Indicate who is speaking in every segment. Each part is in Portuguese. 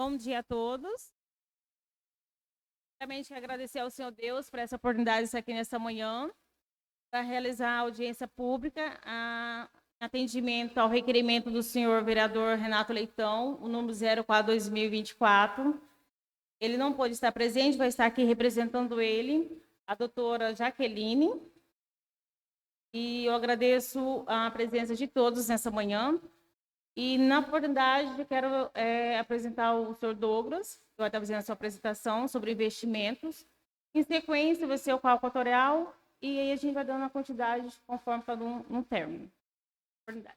Speaker 1: Bom dia a todos. Primeiramente, agradecer ao Senhor Deus por essa oportunidade de estar aqui nesta manhã para realizar a audiência pública, atendimento ao requerimento do senhor vereador Renato Leitão, o número 04/2024. Ele não pôde estar presente, vai estar aqui representando ele, a doutora Jaqueline. E eu agradeço a presença de todos nessa manhã. E, na oportunidade, eu quero apresentar o senhor Douglas, que vai estar fazendo a sua apresentação sobre investimentos. Em sequência, vai ser o cálculo atuarial, e aí a gente vai dando a quantidade conforme cada um no término. Oportunidade.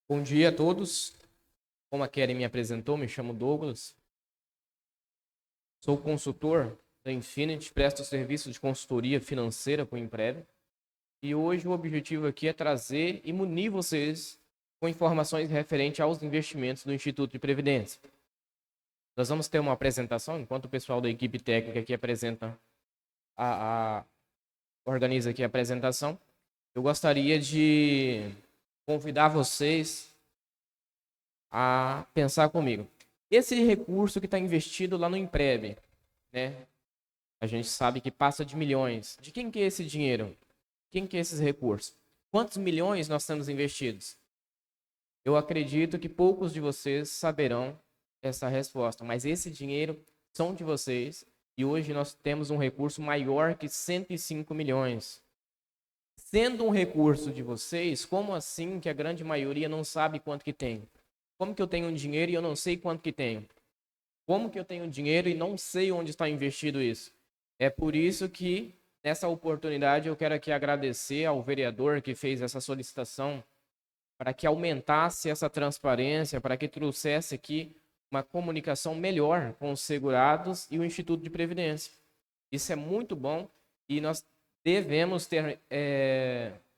Speaker 2: Bom dia a todos. Como a Kelly me apresentou, me chamo Douglas. Sou consultor da Infinity, presto serviço de consultoria financeira para o Imprévio. E hoje o objetivo aqui é trazer e munir vocês com informações referentes aos investimentos do Instituto de Previdência. Nós vamos ter uma apresentação, enquanto o pessoal da equipe técnica aqui organiza aqui a apresentação. Eu gostaria de convidar vocês a pensar comigo. Esse recurso que está investido lá no Impreb, né? A gente sabe que passa de milhões. De quem que é esse dinheiro? Quem que é esses recursos? Quantos milhões nós temos investidos? Eu acredito que poucos de vocês saberão essa resposta, mas esse dinheiro são de vocês e hoje nós temos um recurso maior que 105 milhões. Sendo um recurso de vocês, como assim que a grande maioria não sabe quanto que tem? Como que eu tenho dinheiro e eu não sei quanto que tenho? Como que eu tenho dinheiro e não sei onde está investido isso? É por isso que, nessa oportunidade, eu quero aqui agradecer ao vereador que fez essa solicitação para que aumentasse essa transparência, para que trouxesse aqui uma comunicação melhor com os segurados e o Instituto de Previdência. Isso é muito bom e nós devemos ter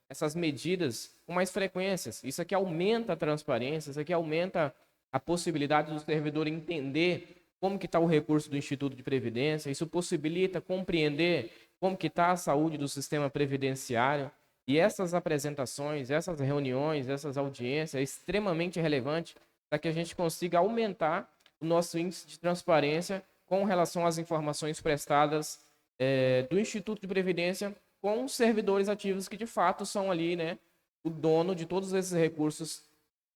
Speaker 2: essas medidas com mais frequências. Isso aqui aumenta a transparência, isso aqui aumenta a possibilidade do servidor entender como que está o recurso do Instituto de Previdência, isso possibilita compreender como que está a saúde do sistema previdenciário. E essas apresentações, essas reuniões, essas audiências é extremamente relevante para que a gente consiga aumentar o nosso índice de transparência com relação às informações prestadas do Instituto de Previdência com os servidores ativos que de fato são ali, né, o dono de todos esses recursos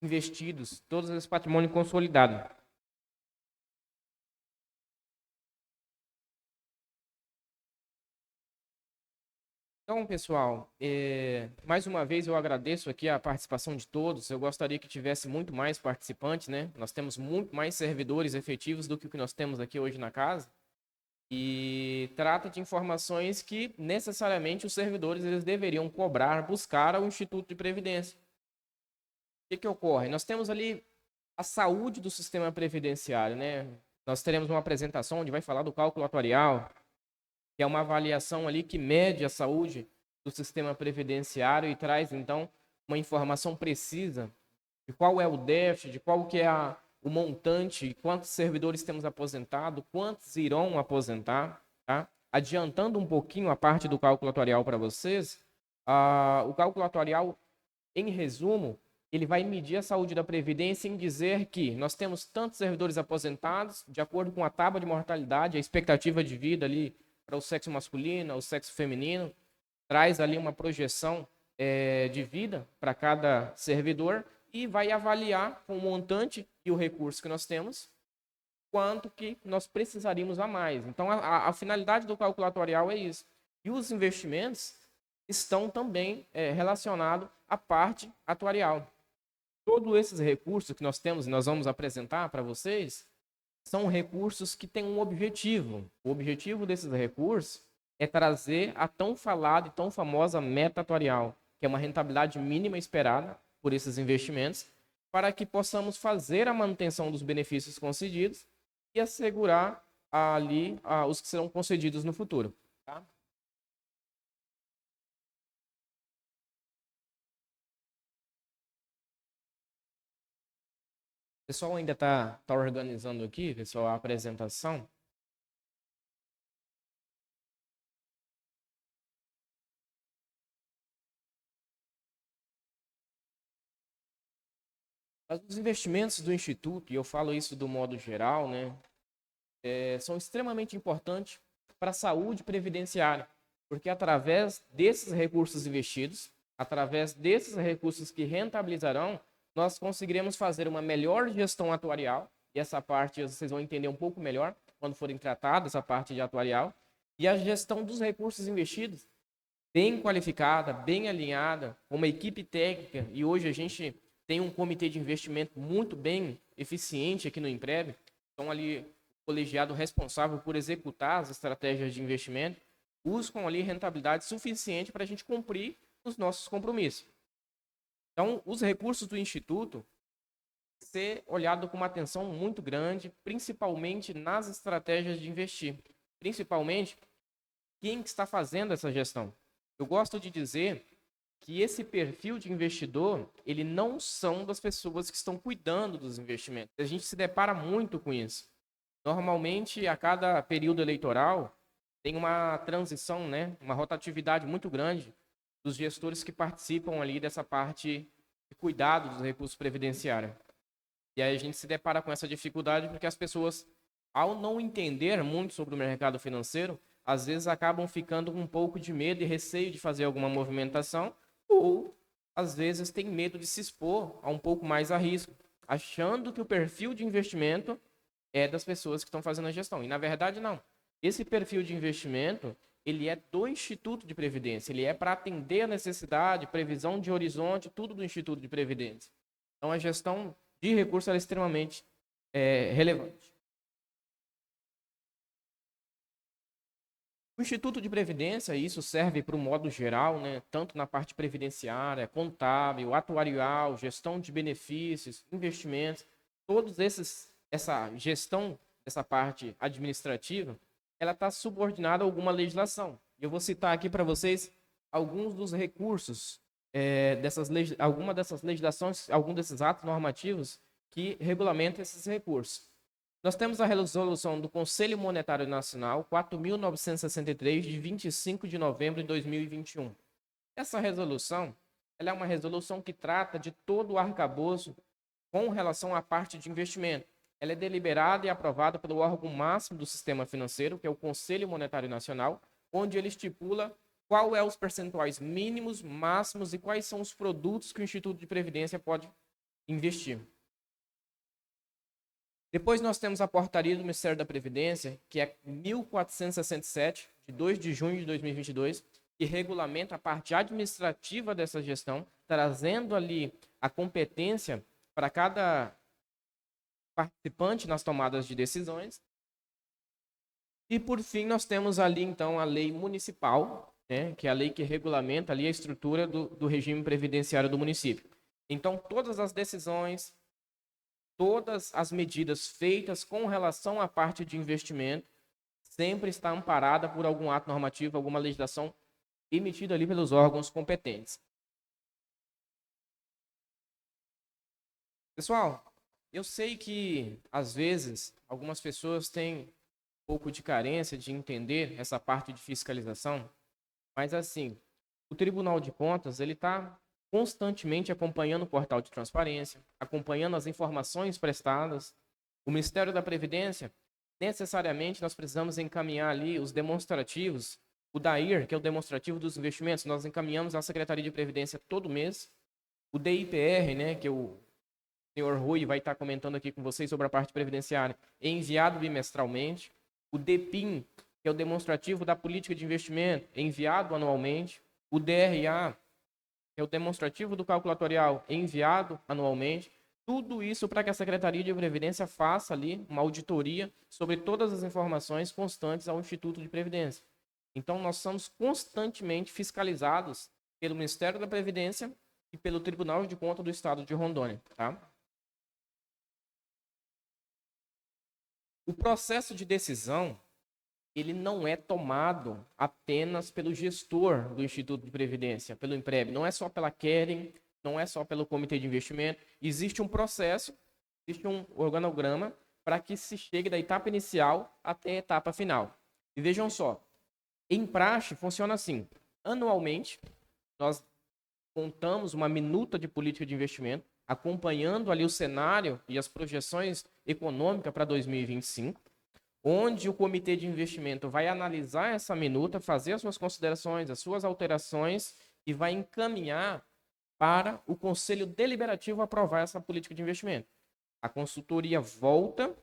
Speaker 2: investidos, todo esse patrimônio consolidado. Então, pessoal, mais uma vez eu agradeço aqui a participação de todos. Eu gostaria que tivesse muito mais participantes, né? Nós temos muito mais servidores efetivos do que o que nós temos aqui hoje na casa. E trata de informações que necessariamente os servidores eles deveriam cobrar, buscar ao Instituto de Previdência. O que ocorre? Nós temos ali a saúde do sistema previdenciário, né? Nós teremos uma apresentação onde vai falar do cálculo atuarial, que é uma avaliação ali que mede a saúde do sistema previdenciário e traz, então, uma informação precisa de qual é o déficit, de qual que é o montante, quantos servidores temos aposentado, quantos irão aposentar, tá? Adiantando um pouquinho a parte do cálculo atuarial para vocês, o cálculo atuarial, em resumo, ele vai medir a saúde da Previdência em dizer que nós temos tantos servidores aposentados, de acordo com a tábua de mortalidade, a expectativa de vida ali para o sexo masculino, o sexo feminino, traz ali uma projeção de vida para cada servidor e vai avaliar com o montante e o recurso que nós temos, quanto que nós precisaríamos a mais. Então, a finalidade do cálculo atuarial é isso. E os investimentos estão também relacionados à parte atuarial. Todos esses recursos que nós temos e nós vamos apresentar para vocês são recursos que têm um objetivo. O objetivo desses recursos é trazer a tão falada e tão famosa meta atuarial, que é uma rentabilidade mínima esperada por esses investimentos, para que possamos fazer a manutenção dos benefícios concedidos e assegurar ali os que serão concedidos no futuro. Tá? O pessoal ainda está organizando aqui, pessoal, a apresentação. Mas os investimentos do Instituto, e eu falo isso do modo geral, né, são extremamente importantes para a saúde previdenciária, porque através desses recursos investidos, através desses recursos que rentabilizarão, nós conseguiremos fazer uma melhor gestão atuarial, e essa parte vocês vão entender um pouco melhor quando forem tratados essa parte de atuarial, e a gestão dos recursos investidos bem qualificada, bem alinhada, com uma equipe técnica, e hoje a gente tem um comitê de investimento muito bem eficiente aqui no Imprev, estão ali colegiado responsável por executar as estratégias de investimento, buscam ali rentabilidade suficiente para a gente cumprir os nossos compromissos. Então, os recursos do Instituto ser olhado com uma atenção muito grande, principalmente nas estratégias de investir, principalmente quem está fazendo essa gestão. Eu gosto de dizer que esse perfil de investidor, ele não são das pessoas que estão cuidando dos investimentos. A gente se depara muito com isso. Normalmente, a cada período eleitoral, tem uma transição, né, uma rotatividade muito grande dos gestores que participam ali dessa parte de cuidado dos recursos previdenciários. E aí a gente se depara com essa dificuldade porque as pessoas, ao não entender muito sobre o mercado financeiro, às vezes acabam ficando com um pouco de medo e receio de fazer alguma movimentação, ou às vezes tem medo de se expor a um pouco mais a risco, achando que o perfil de investimento é das pessoas que estão fazendo a gestão. E na verdade não. Esse perfil de investimento, ele é do Instituto de Previdência, ele é para atender a necessidade, previsão de horizonte, tudo do Instituto de Previdência. Então a gestão de recursos é extremamente relevante. O Instituto de Previdência, isso serve para o modo geral, né, tanto na parte previdenciária, contábil, atuarial, gestão de benefícios, investimentos, todos essa gestão dessa parte administrativa, ela está subordinada a alguma legislação. Eu vou citar aqui para vocês alguns dos recursos, alguma dessas legislações, algum desses atos normativos que regulamentam esses recursos. Nós temos a resolução do Conselho Monetário Nacional 4.963, de 25 de novembro de 2021. Essa resolução, ela é uma resolução que trata de todo o arcabouço com relação à parte de investimento. Ela é deliberada e aprovada pelo órgão máximo do sistema financeiro, que é o Conselho Monetário Nacional, onde ele estipula qual é os percentuais mínimos, máximos e quais são os produtos que o Instituto de Previdência pode investir. Depois nós temos a portaria do Ministério da Previdência, que é 1467, de 2 de junho de 2022, que regulamenta a parte administrativa dessa gestão, trazendo ali a competência para cada participante nas tomadas de decisões. E, por fim, nós temos ali, então, a lei municipal, né, que é a lei que regulamenta ali a estrutura do regime previdenciário do município. Então, todas as decisões, todas as medidas feitas com relação à parte de investimento sempre está amparada por algum ato normativo, alguma legislação emitida ali pelos órgãos competentes. Pessoal, eu sei que, às vezes, algumas pessoas têm um pouco de carência de entender essa parte de fiscalização, mas, assim, o Tribunal de Contas, ele está constantemente acompanhando o portal de transparência, acompanhando as informações prestadas. O Ministério da Previdência, necessariamente, nós precisamos encaminhar ali os demonstrativos. O DAIR, que é o demonstrativo dos investimentos, nós encaminhamos à Secretaria de Previdência todo mês. O DIPR, né, que o senhor Rui vai estar comentando aqui com vocês sobre a parte previdenciária, é enviado bimestralmente. O DPIM, que é o demonstrativo da política de investimento, é enviado anualmente. O DRA, que é o demonstrativo do calculatorial, é enviado anualmente. Tudo isso para que a Secretaria de Previdência faça ali uma auditoria sobre todas as informações constantes ao Instituto de Previdência. Então, nós somos constantemente fiscalizados pelo Ministério da Previdência e pelo Tribunal de Contas do Estado de Rondônia, tá? O processo de decisão, ele não é tomado apenas pelo gestor do Instituto de Previdência, pelo Imprev. Não é só pela Keren, não é só pelo Comitê de Investimento. Existe um processo, existe um organograma para que se chegue da etapa inicial até a etapa final. E vejam só, em praxe funciona assim. Anualmente, nós montamos uma minuta de política de investimento, acompanhando ali o cenário e as projeções econômicas para 2025, onde o comitê de investimento vai analisar essa minuta, fazer as suas considerações, as suas alterações e vai encaminhar para o Conselho Deliberativo aprovar essa política de investimento. A consultoria volta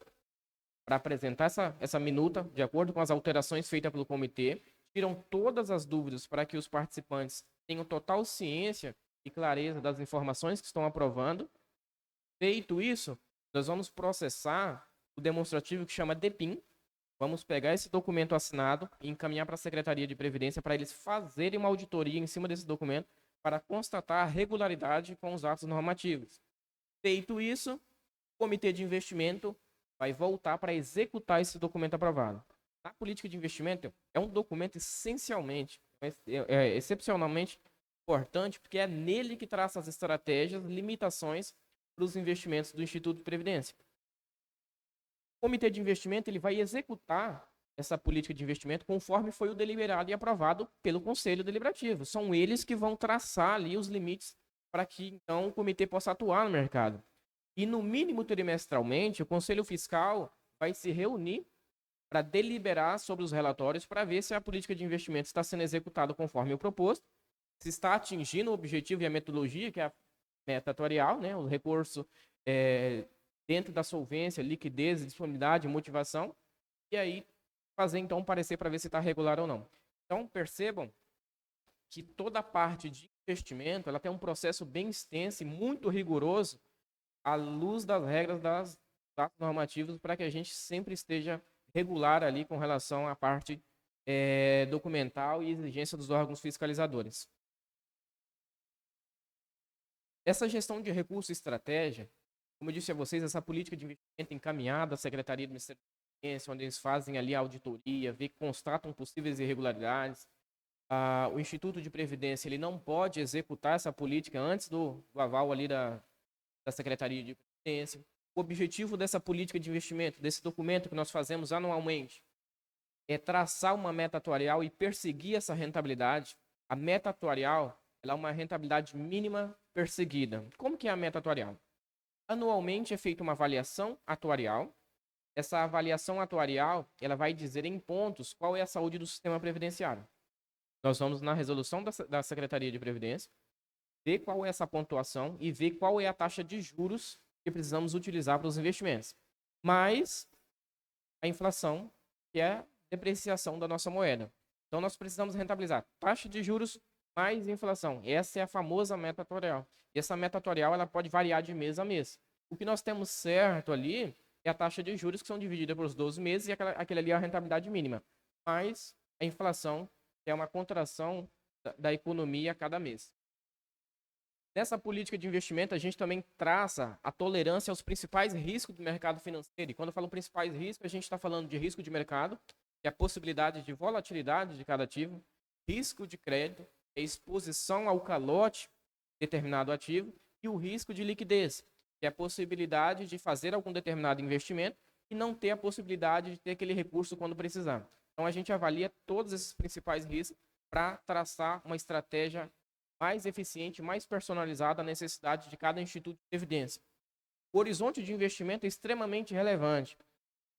Speaker 2: para apresentar essa minuta, de acordo com as alterações feitas pelo comitê, tiram todas as dúvidas para que os participantes tenham total ciência e clareza das informações que estão aprovando. Feito isso, nós vamos processar o demonstrativo que chama DEPIN. Vamos pegar esse documento assinado e encaminhar para a Secretaria de Previdência para eles fazerem uma auditoria em cima desse documento para constatar a regularidade com os atos normativos. Feito isso, o Comitê de Investimento vai voltar para executar esse documento aprovado. A política de investimento é um documento excepcionalmente importante, porque é nele que traça as estratégias, limitações para os investimentos do Instituto de Previdência. O Comitê de Investimento ele vai executar essa política de investimento conforme foi o deliberado e aprovado pelo Conselho Deliberativo. São eles que vão traçar ali os limites para que, então, o comitê possa atuar no mercado. E, no mínimo trimestralmente, o Conselho Fiscal vai se reunir para deliberar sobre os relatórios para ver se a política de investimento está sendo executada conforme o proposto, se está atingindo o objetivo e a metodologia, que é a meta atuarial, né, o recurso dentro da solvência, liquidez, disponibilidade, motivação, e aí fazer então um parecer para ver se está regular ou não. Então percebam que toda a parte de investimento ela tem um processo bem extenso e muito rigoroso à luz das regras das atos normativos para que a gente sempre esteja regular ali com relação à parte documental e exigência dos órgãos fiscalizadores. Essa gestão de recurso e estratégia, como eu disse a vocês, essa política de investimento encaminhada à Secretaria do Ministério da Previdência, onde eles fazem ali a auditoria, vê que constatam possíveis irregularidades. O Instituto de Previdência ele não pode executar essa política antes do aval ali da Secretaria de Previdência. O objetivo dessa política de investimento, desse documento que nós fazemos anualmente, é traçar uma meta atuarial e perseguir essa rentabilidade. A meta atuarial ela é uma rentabilidade mínima perseguida. Como que é a meta atuarial? Anualmente é feita uma avaliação atuarial. Essa avaliação atuarial ela vai dizer em pontos qual é a saúde do sistema previdenciário. Nós vamos na resolução da Secretaria de Previdência, ver qual é essa pontuação e ver qual é a taxa de juros que precisamos utilizar para os investimentos. Mais a inflação, que é a depreciação da nossa moeda. Então, nós precisamos rentabilizar taxa de juros mais inflação. Essa é a famosa meta atuarial. E essa meta atuarial ela pode variar de mês a mês. O que nós temos certo ali é a taxa de juros que são divididas por 12 meses e aquele ali é a rentabilidade mínima. Mais a inflação, que é uma contração da economia a cada mês. Nessa política de investimento, a gente também traça a tolerância aos principais riscos do mercado financeiro. E quando eu falo principais riscos, a gente está falando de risco de mercado, que é a possibilidade de volatilidade de cada ativo, risco de crédito, é exposição ao calote de determinado ativo, e o risco de liquidez, que é a possibilidade de fazer algum determinado investimento e não ter a possibilidade de ter aquele recurso quando precisar. Então, a gente avalia todos esses principais riscos para traçar uma estratégia mais eficiente, mais personalizada à necessidade de cada instituto de previdência. O horizonte de investimento é extremamente relevante,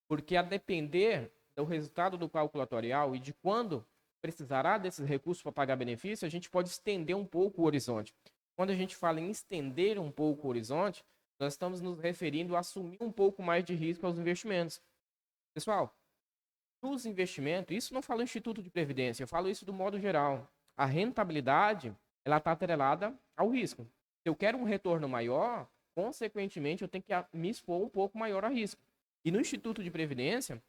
Speaker 2: porque a depender do resultado do cálculo atuarial e de quando precisará desses recursos para pagar benefício, a gente pode estender um pouco o horizonte. Quando a gente fala em estender um pouco o horizonte, nós estamos nos referindo a assumir um pouco mais de risco aos investimentos. Pessoal, nos investimentos, isso não falo Instituto de Previdência, eu falo isso do modo geral. A rentabilidade ela está atrelada ao risco. Se eu quero um retorno maior, consequentemente, eu tenho que me expor um pouco maior a risco. E no Instituto de Previdência,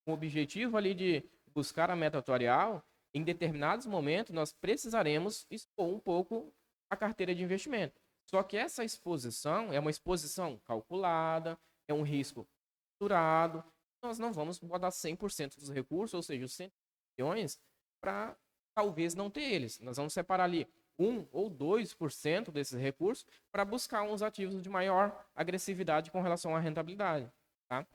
Speaker 2: com o objetivo ali de buscar a meta atuarial, em determinados momentos, nós precisaremos expor um pouco a carteira de investimento. Só que essa exposição é uma exposição calculada, é um risco estruturado. Nós não vamos botar 100% dos recursos, ou seja, os 100 milhões, para talvez não ter eles. Nós vamos separar ali 1 ou 2% desses recursos para buscar uns ativos de maior agressividade com relação à rentabilidade. Tá?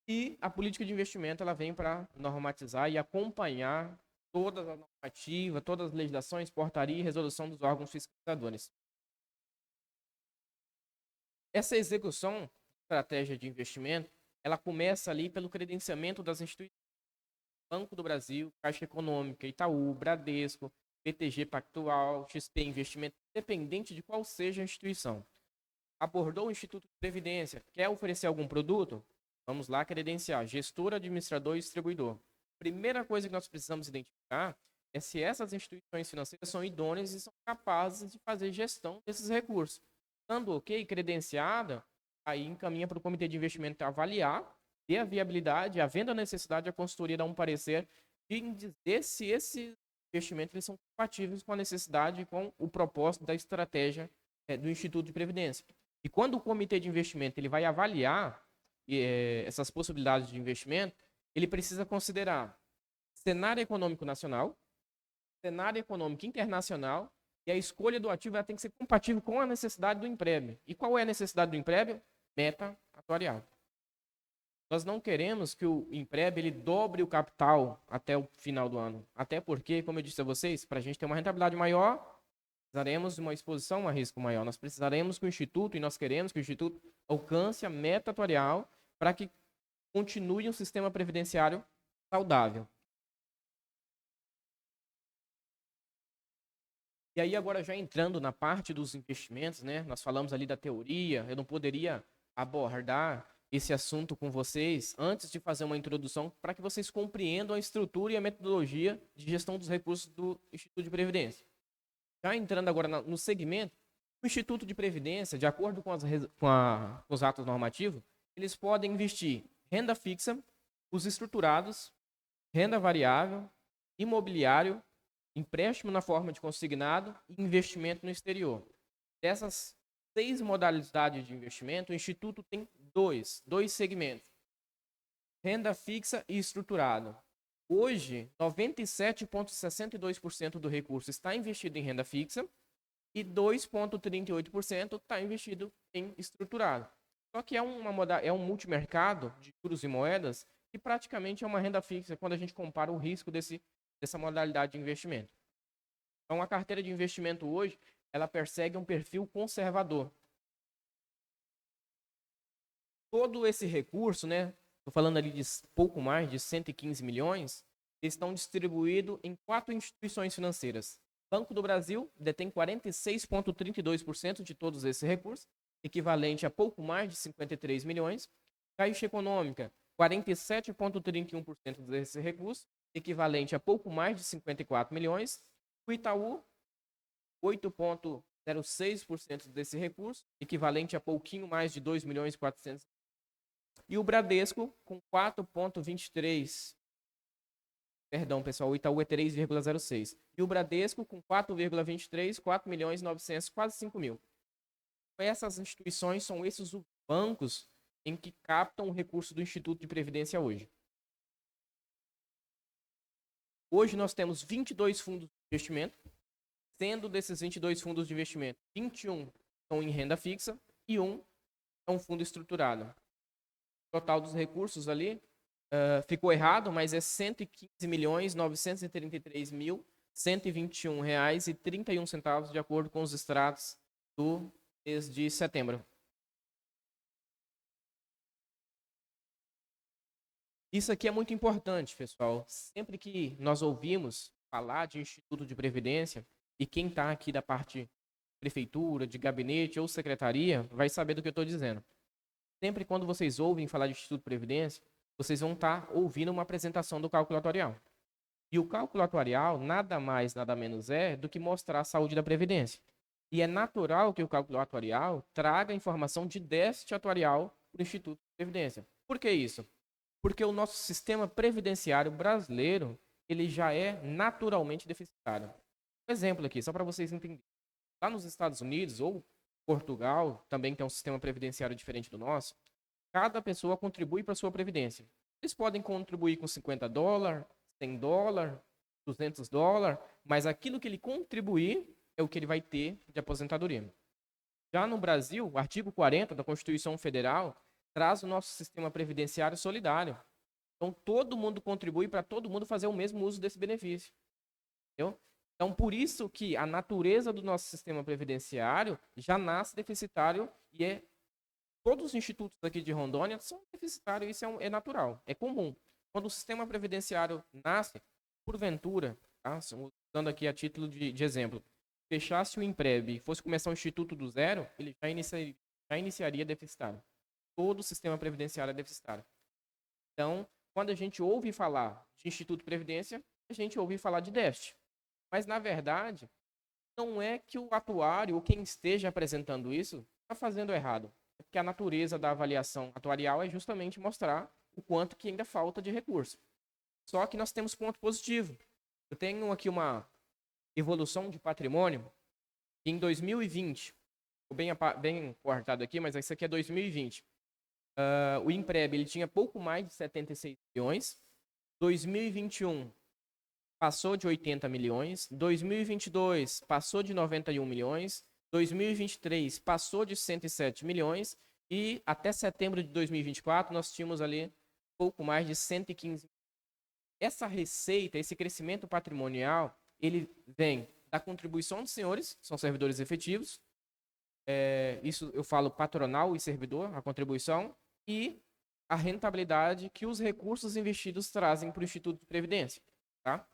Speaker 2: E a política de investimento ela vem para normatizar e acompanhar todas as normativas, todas as legislações, portaria e resolução dos órgãos fiscalizadores. Essa execução de estratégia de investimento, ela começa ali pelo credenciamento das instituições. Banco do Brasil, Caixa Econômica, Itaú, Bradesco, BTG Pactual, XP Investimento, independente de qual seja a instituição. Abordou o Instituto de Previdência, quer oferecer algum produto? Vamos lá credenciar, gestor, administrador e distribuidor. Primeira coisa que nós precisamos identificar é se essas instituições financeiras são idôneas e são capazes de fazer gestão desses recursos. Estando ok, credenciada, aí encaminha para o comitê de investimento avaliar, ter a viabilidade, havendo a necessidade, a consultoria dar um parecer e dizer se esses investimentos eles são compatíveis com a necessidade e com o propósito da estratégia do Instituto de Previdência. E quando o comitê de investimento ele vai avaliar essas possibilidades de investimento, ele precisa considerar cenário econômico nacional, cenário econômico internacional, e a escolha do ativo ela tem que ser compatível com a necessidade do emprévio. E qual é a necessidade do emprévio? Meta atuarial. Nós não queremos que o emprévio ele dobre o capital até o final do ano. Até porque, como eu disse a vocês, para a gente ter uma rentabilidade maior, precisaremos de uma exposição a risco maior. Nós precisaremos que o Instituto, e nós queremos que o Instituto alcance a meta atuarial para que continue um sistema previdenciário saudável. E aí agora já entrando na parte dos investimentos, né? Nós falamos ali da teoria, eu não poderia abordar esse assunto com vocês antes de fazer uma introdução para que vocês compreendam a estrutura e a metodologia de gestão dos recursos do Instituto de Previdência. Já entrando agora no segmento, o Instituto de Previdência, de acordo com os atos normativos, eles podem investir renda fixa, os estruturados, renda variável, imobiliário, empréstimo na forma de consignado e investimento no exterior. Dessas 6 modalidades de investimento, o Instituto tem dois segmentos: renda fixa e estruturado. Hoje, 97,62% do recurso está investido em renda fixa e 2,38% está investido em estruturado. Só que é um multimercado de juros e moedas que praticamente é uma renda fixa quando a gente compara o risco dessa modalidade de investimento. Então, a carteira de investimento hoje, ela persegue um perfil conservador. Todo esse recurso, né? Estou falando ali de pouco mais de 115 milhões, eles estão distribuídos em 4 instituições financeiras. Banco do Brasil detém 46,32% de todos esses recursos, equivalente a pouco mais de 53 milhões. Caixa Econômica, 47,31% desse recurso, equivalente a pouco mais de 54 milhões. O Itaú, 8,06% desse recurso, equivalente a pouquinho mais de 2 milhões e 400. E o Bradesco, com 4,23%. Perdão, pessoal, o Itaú é 3,06%. E o Bradesco, com 4,23%, 4 milhões e 900, quase 5 mil. Essas instituições são esses os bancos em que captam o recurso do Instituto de Previdência hoje. Hoje nós temos 22 fundos de investimento, sendo desses 22 fundos de investimento, 21 estão em renda fixa e 1 é um fundo estruturado. O total dos recursos ali ficou errado, mas é R$ 115.933.121,31 de acordo com os extratos do mês de setembro. Isso aqui é muito importante, pessoal. Sempre que nós ouvimos falar de Instituto de Previdência, e quem está aqui da parte de prefeitura, de gabinete ou secretaria, vai saber do que eu estou dizendo. Sempre quando vocês ouvem falar de Instituto de Previdência, vocês vão estar ouvindo uma apresentação do cálculo atuarial. E o cálculo atuarial nada mais, nada menos é do que mostrar a saúde da Previdência. E é natural que o cálculo atuarial traga informação de déficit atuarial para o Instituto de Previdência. Por que isso? Porque o nosso sistema previdenciário brasileiro, ele já é naturalmente deficitário. Um exemplo aqui, só para vocês entenderem. Lá nos Estados Unidos ou Portugal, também tem um sistema previdenciário diferente do nosso, cada pessoa contribui para a sua previdência. Eles podem contribuir com $50, $100, $200, mas aquilo que ele contribuir é o que ele vai ter de aposentadoria. Já no Brasil, o artigo 40 da Constituição Federal traz o nosso sistema previdenciário solidário. Então, todo mundo contribui para todo mundo fazer o mesmo uso desse benefício. Entendeu? Então, por isso que a natureza do nosso sistema previdenciário já nasce deficitário e é Todos os institutos aqui de Rondônia são deficitários, isso é natural, é comum. Quando o sistema previdenciário nasce, porventura, tá? Usando aqui a título de exemplo, fechasse o Impreb e fosse começar um instituto do zero, ele já iniciaria deficitário. Todo o sistema previdenciário é deficitário. Então, quando a gente ouve falar de Instituto de Previdência, a gente ouve falar de déficit. Mas, na verdade, não é que o atuário ou quem esteja apresentando isso está fazendo errado. É porque a natureza da avaliação atuarial é justamente mostrar o quanto que ainda falta de recurso. Só que nós temos ponto positivo. Eu tenho aqui uma evolução de patrimônio que em 2020, bem cortado aqui, mas isso aqui é 2020. O Impreb ele tinha pouco mais de 76 milhões. 2021 passou de 80 milhões. 2022 passou de 91 milhões. 2023 passou de 107 milhões. E até setembro de 2024 nós tínhamos ali pouco mais de 115 milhões. Essa receita, esse crescimento patrimonial, ele vem da contribuição dos senhores, que são servidores efetivos. Isso eu falo patronal e servidor, a contribuição, e a rentabilidade que os recursos investidos trazem para o Instituto de Previdência. Tá?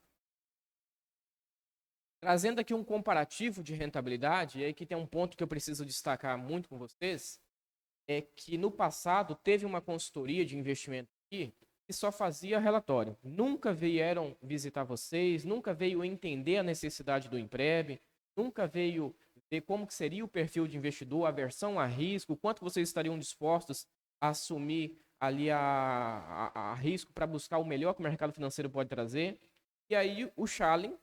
Speaker 2: Trazendo aqui um comparativo de rentabilidade, e aí que tem um ponto que eu preciso destacar muito com vocês, é que no passado teve uma consultoria de investimento aqui que só fazia relatório. Nunca vieram visitar vocês, nunca veio entender a necessidade do Impreb, nunca veio ver como que seria o perfil de investidor, a aversão a risco, quanto vocês estariam dispostos a assumir ali a risco para buscar o melhor que o mercado financeiro pode trazer. E aí o Schallen,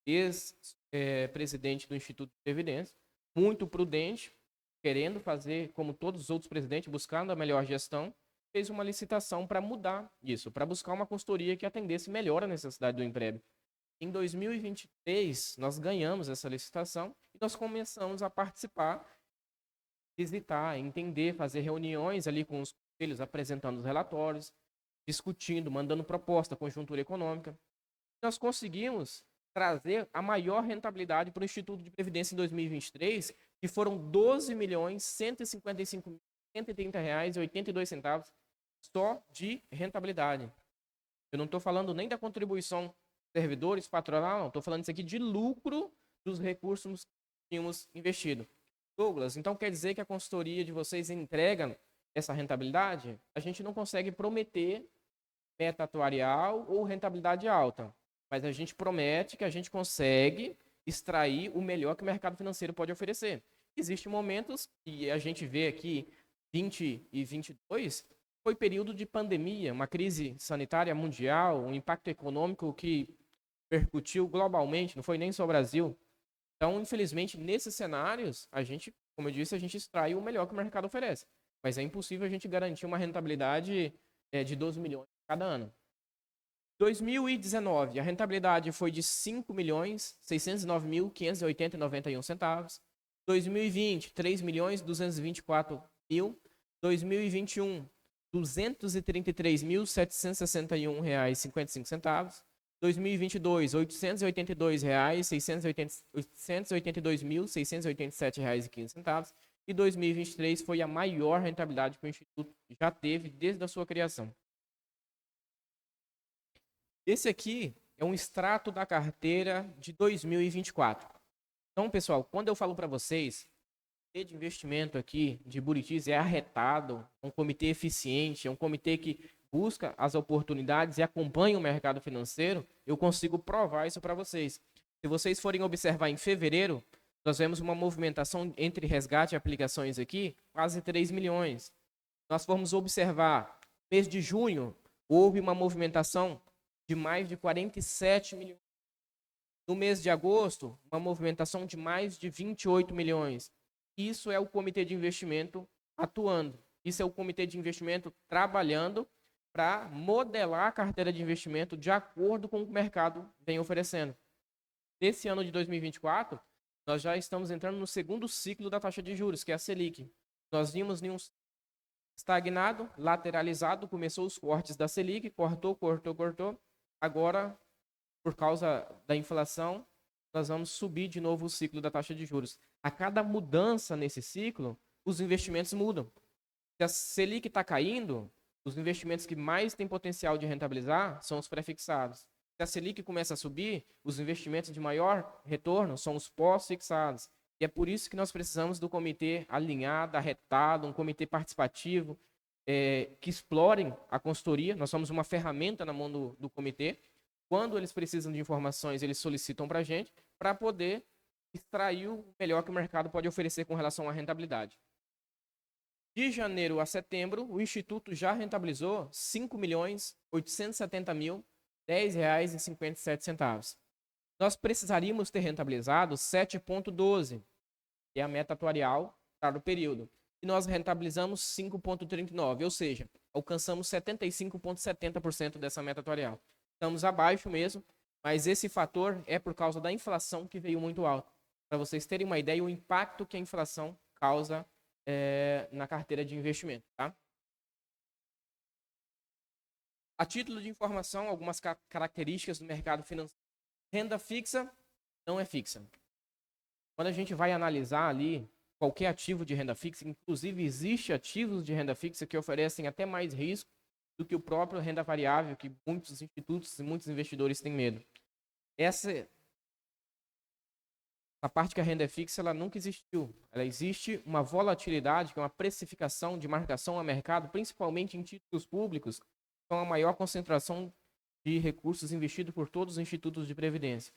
Speaker 2: ex-presidente do Instituto de Previdência, muito prudente, querendo fazer como todos os outros presidentes, buscando a melhor gestão, fez uma licitação para mudar isso, para buscar uma consultoria que atendesse melhor a necessidade do Impreb. Em 2023, nós ganhamos essa licitação e nós começamos a participar, visitar, entender, fazer reuniões ali com os conselhos, apresentando os relatórios, discutindo, mandando proposta, conjuntura econômica. Nós conseguimos trazer a maior rentabilidade para o Instituto de Previdência em 2023, que foram R$ 12.155.130,82 só de rentabilidade. Eu não estou falando nem da contribuição servidores, patronal, não. Estou falando isso aqui de lucro dos recursos que tínhamos investido. Douglas, então quer dizer que a consultoria de vocês entrega essa rentabilidade? A gente não consegue prometer meta atuarial ou rentabilidade alta, mas a gente promete que a gente consegue extrair o melhor que o mercado financeiro pode oferecer. Existem momentos, e a gente vê aqui, 20 e 22, foi período de pandemia, uma crise sanitária mundial, um impacto econômico que percutiu globalmente, não foi nem só o Brasil. Então, infelizmente, nesses cenários, a gente, como eu disse, a gente extrai o melhor que o mercado oferece. Mas é impossível a gente garantir uma rentabilidade de 12 milhões cada ano. 2019, a rentabilidade foi de R$ 5.609.580,91. 2020, R$ 3.224.000. 2021, R$ 233.761,55. 2022, R$ 882.687,15. E 2023 foi a maior rentabilidade que o Instituto já teve desde a sua criação. Esse aqui é um extrato da carteira de 2024. Então, pessoal, quando eu falo para vocês, o comitê de investimento aqui de Buritis é arretado, é um comitê eficiente, é um comitê que busca as oportunidades e acompanha o mercado financeiro, eu consigo provar isso para vocês. Se vocês forem observar em fevereiro, nós vemos uma movimentação entre resgate e aplicações aqui, quase 3 milhões. Nós formos observar, mês de junho, houve uma movimentação de mais de 47 milhões. No mês de agosto, uma movimentação de mais de 28 milhões. Isso é o comitê de investimento atuando. Isso é o comitê de investimento trabalhando para modelar a carteira de investimento de acordo com o que o mercado vem oferecendo. Nesse ano de 2024, nós já estamos entrando no segundo ciclo da taxa de juros, que é a Selic. Nós vimos em um estagnado, lateralizado, começou os cortes da Selic, cortou. Agora, por causa da inflação, nós vamos subir de novo o ciclo da taxa de juros. A cada mudança nesse ciclo, os investimentos mudam. Se a Selic está caindo, os investimentos que mais têm potencial de rentabilizar são os pré-fixados. Se a Selic começa a subir, os investimentos de maior retorno são os pós-fixados. E é por isso que nós precisamos do comitê alinhado, arretado, um comitê participativo, que explorem a consultoria. Nós somos uma ferramenta na mão do comitê. Quando eles precisam de informações, eles solicitam para a gente, para poder extrair o melhor que o mercado pode oferecer com relação à rentabilidade. De janeiro a setembro, o Instituto já rentabilizou R$ 5.870.010,57. Nós precisaríamos ter rentabilizado 7,12, que é a meta atuarial para o período. E nós rentabilizamos 5,39, ou seja, alcançamos 75,70% dessa meta atuarial. Estamos abaixo mesmo, mas esse fator é por causa da inflação que veio muito alta. Para vocês terem uma ideia, o impacto que a inflação causa na carteira de investimento. Tá? A título de informação, algumas características do mercado financeiro. Renda fixa não é fixa. Quando a gente vai analisar ali qualquer ativo de renda fixa, inclusive existe ativos de renda fixa que oferecem até mais risco do que o próprio renda variável, que muitos institutos e muitos investidores têm medo. Essa parte que a renda é fixa, ela nunca existiu. Ela existe uma volatilidade, que é uma precificação de marcação a mercado, principalmente em títulos públicos, com a maior concentração de recursos investidos por todos os institutos de previdência.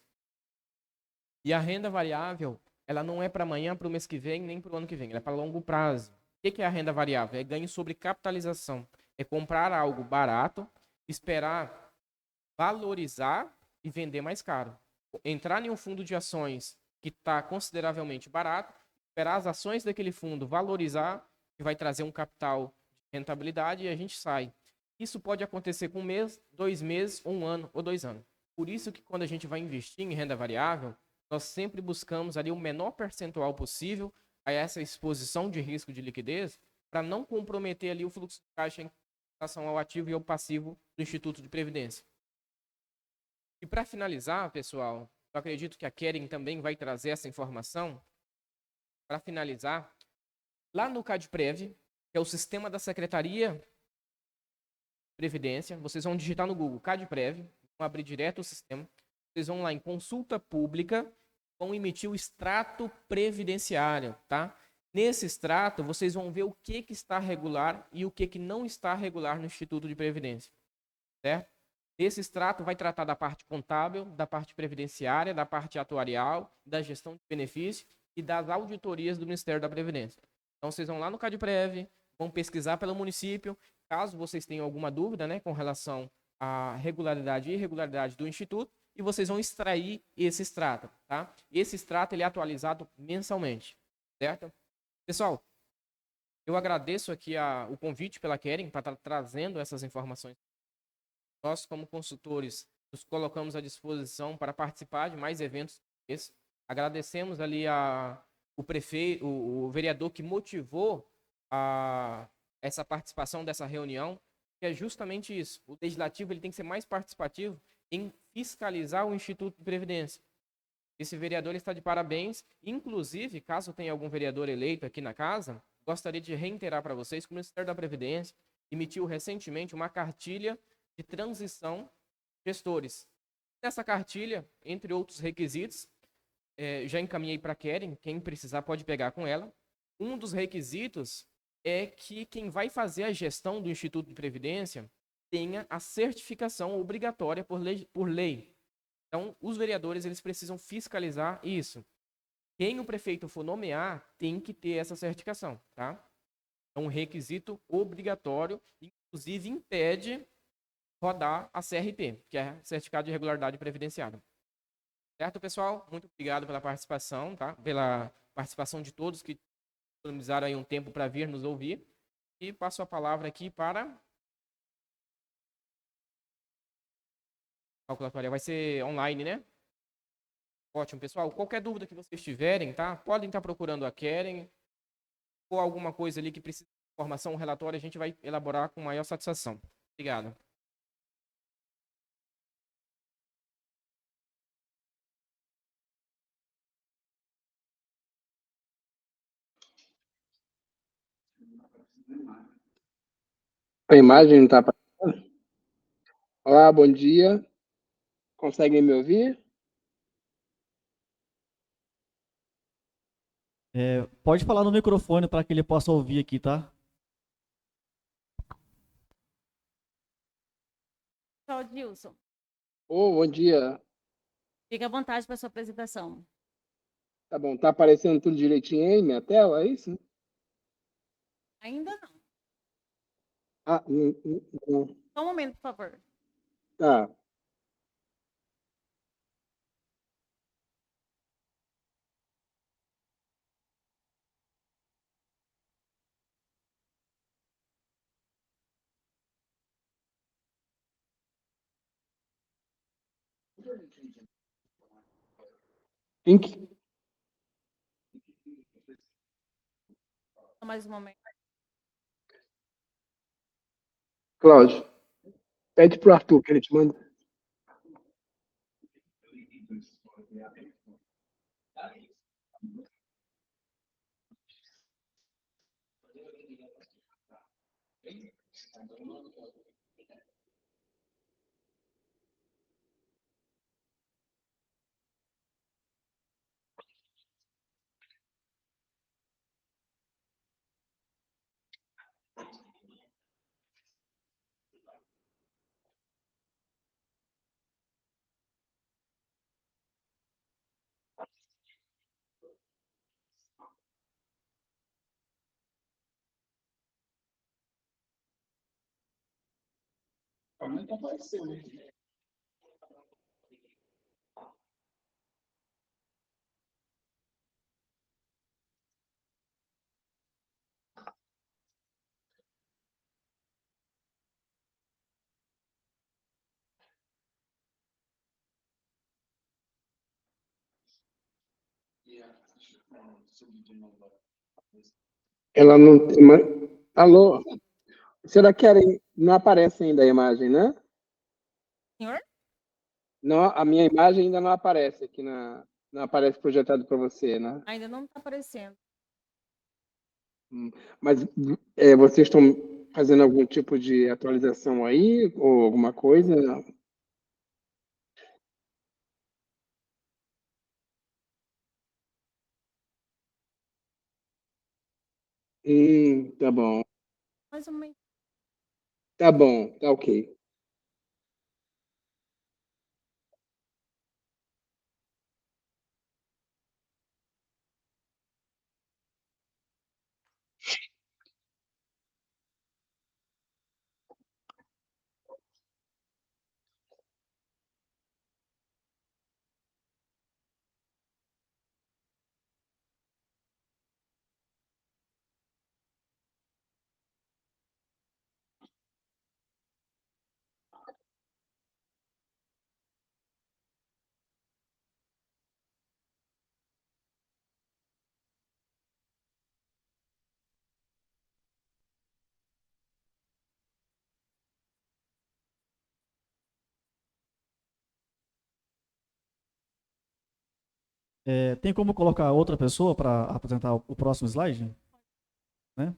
Speaker 2: E a renda variável, ela não é para amanhã, para o mês que vem, nem para o ano que vem. Ela é para longo prazo. O que é a renda variável? É ganho sobre capitalização. É comprar algo barato, esperar valorizar e vender mais caro. Entrar em um fundo de ações que está consideravelmente barato, esperar as ações daquele fundo valorizar, que vai trazer um capital de rentabilidade e a gente sai. Isso pode acontecer com um mês, 2 meses, 1 ano ou 2 anos. Por isso que quando a gente vai investir em renda variável, nós sempre buscamos ali o menor percentual possível a essa exposição de risco de liquidez para não comprometer ali o fluxo de caixa em relação ao ativo e ao passivo do Instituto de Previdência. E para finalizar, pessoal, eu acredito que a Keren também vai trazer essa informação. Para finalizar, lá no CadPrev, que é o sistema da Secretaria de Previdência, vocês vão digitar no Google CadPrev, vão abrir direto o sistema, vocês vão lá em consulta pública, vão emitir o extrato previdenciário, tá? Nesse extrato, vocês vão ver o que está regular e o que não está regular no Instituto de Previdência, certo? Esse extrato vai tratar da parte contábil, da parte previdenciária, da parte atuarial, da gestão de benefício e das auditorias do Ministério da Previdência. Então, vocês vão lá no CadPrev, vão pesquisar pelo município. Caso vocês tenham alguma dúvida, né, com relação à regularidade e irregularidade do Instituto, e vocês vão extrair esse extrato, tá? Esse extrato ele é atualizado mensalmente, certo? Pessoal, eu agradeço aqui o convite pela Keren para estar trazendo essas informações. Nós, como consultores, nos colocamos à disposição para participar de mais eventos como esse. Agradecemos ali o prefeito, o vereador que motivou essa participação dessa reunião, que é justamente isso. O legislativo ele tem que ser mais participativo em fiscalizar o Instituto de Previdência. Esse vereador está de parabéns. Inclusive, caso tenha algum vereador eleito aqui na casa, gostaria de reiterar para vocês que o Ministério da Previdência emitiu recentemente uma cartilha de transição gestores. Nessa cartilha, entre outros requisitos, já encaminhei para a Keren, quem precisar pode pegar com ela. Um dos requisitos é que quem vai fazer a gestão do Instituto de Previdência tenha a certificação obrigatória por lei. Então, os vereadores eles precisam fiscalizar isso. Quem o prefeito for nomear tem que ter essa certificação, tá? É um requisito obrigatório, inclusive impede rodar a CRP, que é Certificado de Regularidade Previdenciária. Certo, pessoal? Muito obrigado pela participação, tá? Pela participação de todos que disponibilizaram aí um tempo para vir nos ouvir. E passo a palavra aqui para a calculatória. Vai ser online, né? Ótimo, pessoal. Qualquer dúvida que vocês tiverem, tá? Podem estar procurando a Keren ou alguma coisa ali que precisa de informação, um relatório, a gente vai elaborar com maior satisfação. Obrigado.
Speaker 3: A imagem não está aparecendo? Olá, bom dia. Conseguem me ouvir?
Speaker 4: Pode falar no microfone para que ele possa ouvir aqui, tá?
Speaker 1: Tchau, Dilson.
Speaker 3: Bom dia.
Speaker 1: Fique à vontade para sua apresentação.
Speaker 3: Tá bom, tá aparecendo tudo direitinho aí na tela, é isso?
Speaker 1: Ainda não.
Speaker 3: Ah, não.
Speaker 1: Só um momento, por favor.
Speaker 3: Tá. Link,
Speaker 1: Só mais um momento.
Speaker 3: Cláudio, pede pro Arthur que ele te manda. Ela não tem Alô? Será que não aparece ainda a imagem, né?
Speaker 1: Senhor?
Speaker 3: Não, a minha imagem ainda não aparece aqui não aparece projetado para você, né?
Speaker 1: Ainda não está aparecendo.
Speaker 3: Mas vocês estão fazendo algum tipo de atualização aí ou alguma coisa? Tá bom.
Speaker 1: Mais um momento.
Speaker 3: Tá bom, tá ok.
Speaker 4: Tem como colocar outra pessoa para apresentar o próximo slide? Né?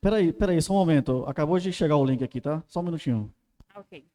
Speaker 4: Peraí, só um momento. Acabou de chegar o link aqui, tá? Só um minutinho.
Speaker 1: Ok.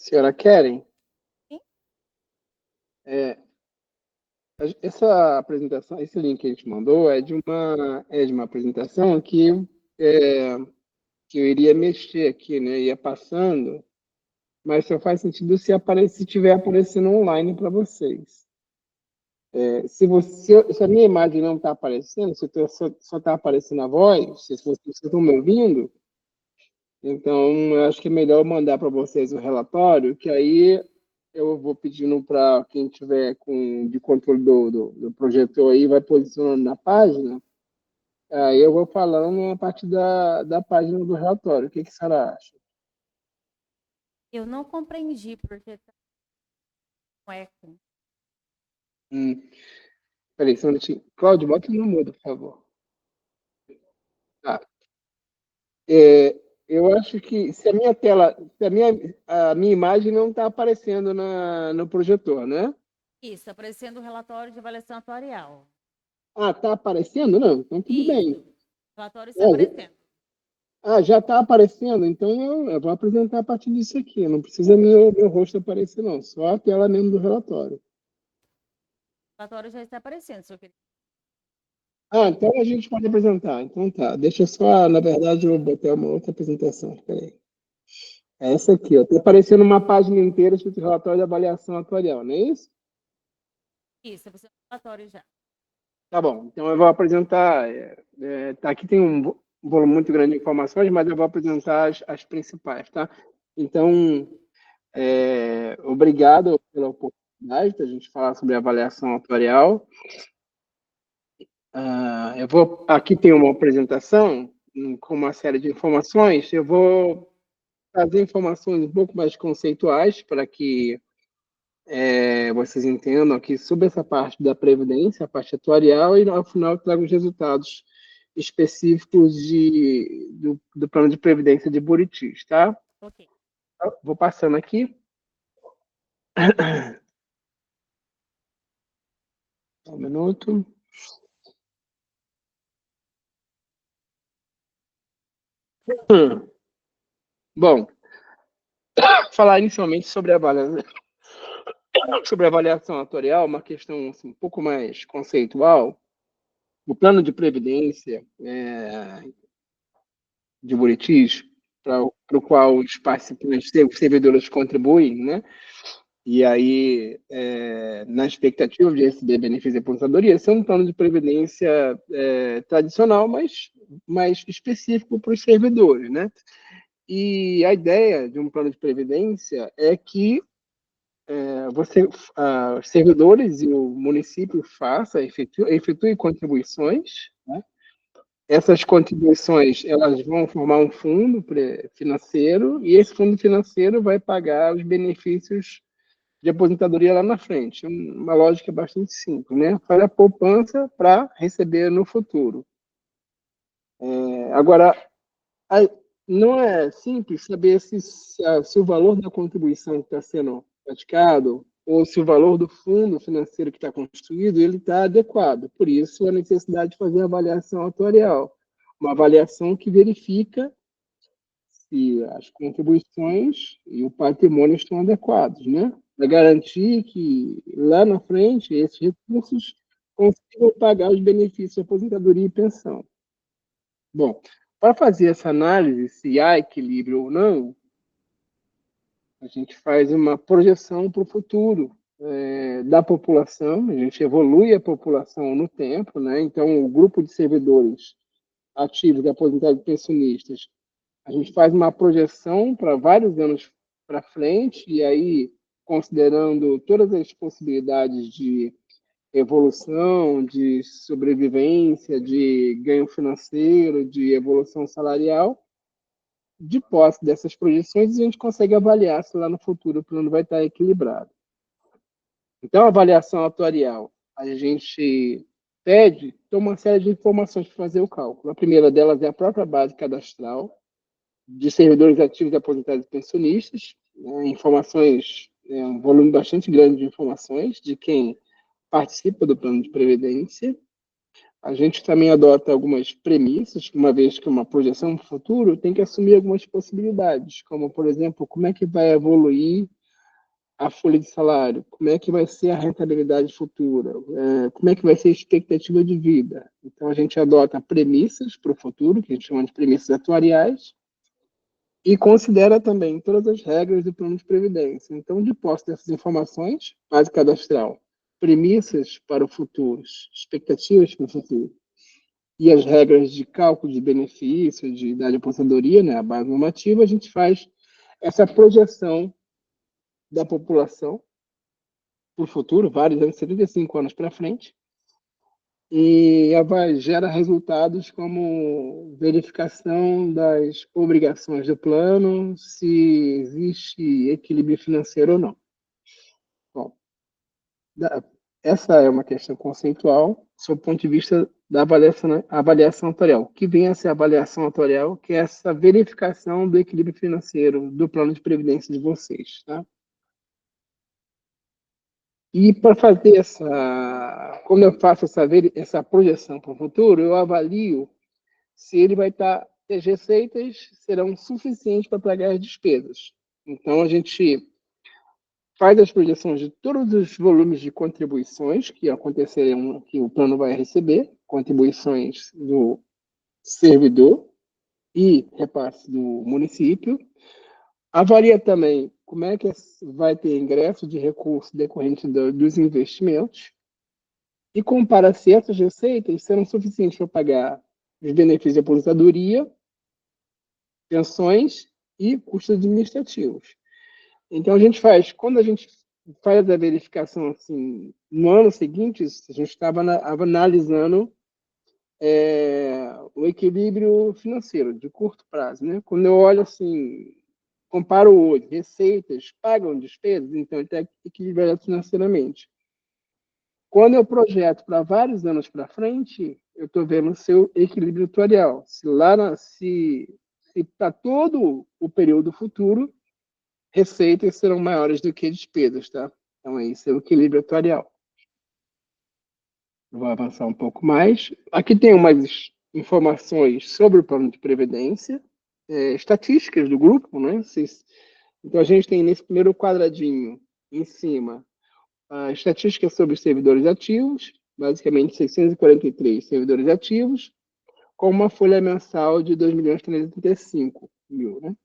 Speaker 3: Senhora Keren,
Speaker 1: Sim.
Speaker 3: Essa apresentação, esse link que a gente mandou é de uma apresentação que eu iria mexer aqui, né? Ia passando, mas só faz sentido se estiver aparecendo online para vocês. Se a minha imagem não está aparecendo, se só está aparecendo a voz, se vocês estão me ouvindo, então eu acho que é melhor eu mandar para vocês o relatório, que aí eu vou pedindo para quem tiver de controle do projetor aí, vai posicionando na página, aí eu vou falando a partir da página do relatório. O que a senhora acha?
Speaker 1: Eu não compreendi porque tá com eco.
Speaker 3: Peraí, só um minutinho. Cláudio, bota no mudo, por favor. Tá. Eu acho que se a minha tela, se a minha imagem não está aparecendo no projetor, né?
Speaker 1: Isso, aparecendo o relatório de avaliação atuarial.
Speaker 3: Ah, está aparecendo? Não, então tudo bem.
Speaker 1: Isso. O relatório está aparecendo.
Speaker 3: Já está aparecendo, então eu vou apresentar a partir disso aqui. Não precisa meu rosto aparecer, não. Só a tela mesmo do relatório.
Speaker 1: O relatório já está aparecendo, senhor querido.
Speaker 3: Então a gente pode apresentar. Então tá. Deixa eu só, na verdade, eu vou botar uma outra apresentação. Espera aí. É essa aqui, ó. Está aparecendo uma página inteira escrito relatório de avaliação atuarial, não é isso?
Speaker 1: Isso, aparecendo o relatório já.
Speaker 3: Tá bom. Então eu vou apresentar. Aqui tem um volume muito grande de informações, mas eu vou apresentar as principais, tá? Então, obrigado pela oportunidade de a gente falar sobre avaliação atuarial. Aqui tem uma apresentação com uma série de informações. Eu vou trazer informações um pouco mais conceituais para que vocês entendam aqui sobre essa parte da previdência, a parte atuarial, e ao final eu trago os resultados específicos do plano de previdência de Buritis, tá?
Speaker 1: Ok.
Speaker 3: Vou passando aqui. Um minuto. Bom, falar inicialmente sobre a avaliação atuarial, uma questão assim, um pouco mais conceitual. O plano de previdência de Buritis, para o qual os participantes, os servidores contribuem, né? E aí, na expectativa de receber benefício de aposentadoria, esse é um plano de previdência tradicional, mas mais específico para os servidores, né? E a ideia de um plano de previdência é que os servidores e o município efetue contribuições, né? Essas contribuições elas vão formar um fundo financeiro e esse fundo financeiro vai pagar os benefícios de aposentadoria lá na frente. Uma lógica bastante simples, né? Faz a poupança para receber no futuro. Agora, não é simples saber se o valor da contribuição que está sendo praticado ou se o valor do fundo financeiro que está construído ele está adequado. Por isso, a necessidade de fazer a avaliação atuarial. Uma avaliação que verifica se as contribuições e o patrimônio estão adequados, né? Para garantir que lá na frente esses recursos consigam pagar os benefícios de aposentadoria e pensão. Bom, para fazer essa análise, se há equilíbrio ou não, a gente faz uma projeção para o futuro da população, a gente evolui a população no tempo, né? Então, o grupo de servidores ativos, aposentados e pensionistas, a gente faz uma projeção para vários anos para frente, e aí, considerando todas as possibilidades de evolução, de sobrevivência, de ganho financeiro, de evolução salarial, de posse dessas projeções, a gente consegue avaliar se lá no futuro o plano vai estar equilibrado. Então, a avaliação atuarial, a gente toma uma série de informações para fazer o cálculo. A primeira delas é a própria base cadastral de servidores ativos, aposentados e pensionistas, né, informações, um volume bastante grande de informações de quem participa do plano de previdência. A gente também adota algumas premissas, uma vez que uma projeção para o futuro tem que assumir algumas possibilidades, como, por exemplo, como é que vai evoluir a folha de salário, como é que vai ser a rentabilidade futura, como é que vai ser a expectativa de vida. Então, a gente adota premissas para o futuro, que a gente chama de premissas atuariais, e considera também todas as regras do plano de previdência. Então, de posse dessas informações, base cadastral, premissas para o futuro, expectativas para o futuro, e as regras de cálculo de benefício, de idade de aposentadoria, né, a base normativa, a gente faz essa projeção da população para o futuro, vários anos, 75 anos para frente, e gera resultados como verificação das obrigações do plano, se existe equilíbrio financeiro ou não. Bom, essa é uma questão conceitual, sob o ponto de vista da avaliação, né? Avaliação atuarial. O que vem a ser a avaliação atuarial, que é essa verificação do equilíbrio financeiro do plano de previdência de vocês, tá? E para fazer quando eu faço essa projeção para o futuro, eu avalio se ele vai estar, se as receitas serão suficientes para pagar as despesas. Então, a gente faz as projeções de todos os volumes de contribuições que acontecerão, que o plano vai receber, contribuições do servidor e repasse do município. Avalia também como é que vai ter ingresso de recursos decorrente dos investimentos e compara se essas receitas serão suficientes para pagar os benefícios de aposentadoria, pensões e custos administrativos. Então, quando a gente faz a verificação assim, no ano seguinte, a gente estava analisando o equilíbrio financeiro de curto prazo, né? Quando eu olho assim, comparo hoje, receitas pagam despesas, então ele está equilibrado financeiramente. Quando eu projeto para vários anos para frente, eu estou vendo o seu equilíbrio atuarial. Se para todo o período futuro, receitas serão maiores do que despesas, tá? Então, esse é o equilíbrio atuarial. Vou avançar um pouco mais. Aqui tem umas informações sobre o plano de previdência, estatísticas do grupo, né? Então, a gente tem nesse primeiro quadradinho, em cima, a estatística sobre os servidores ativos, basicamente 643 servidores ativos, com uma folha mensal de 2.335.000, né?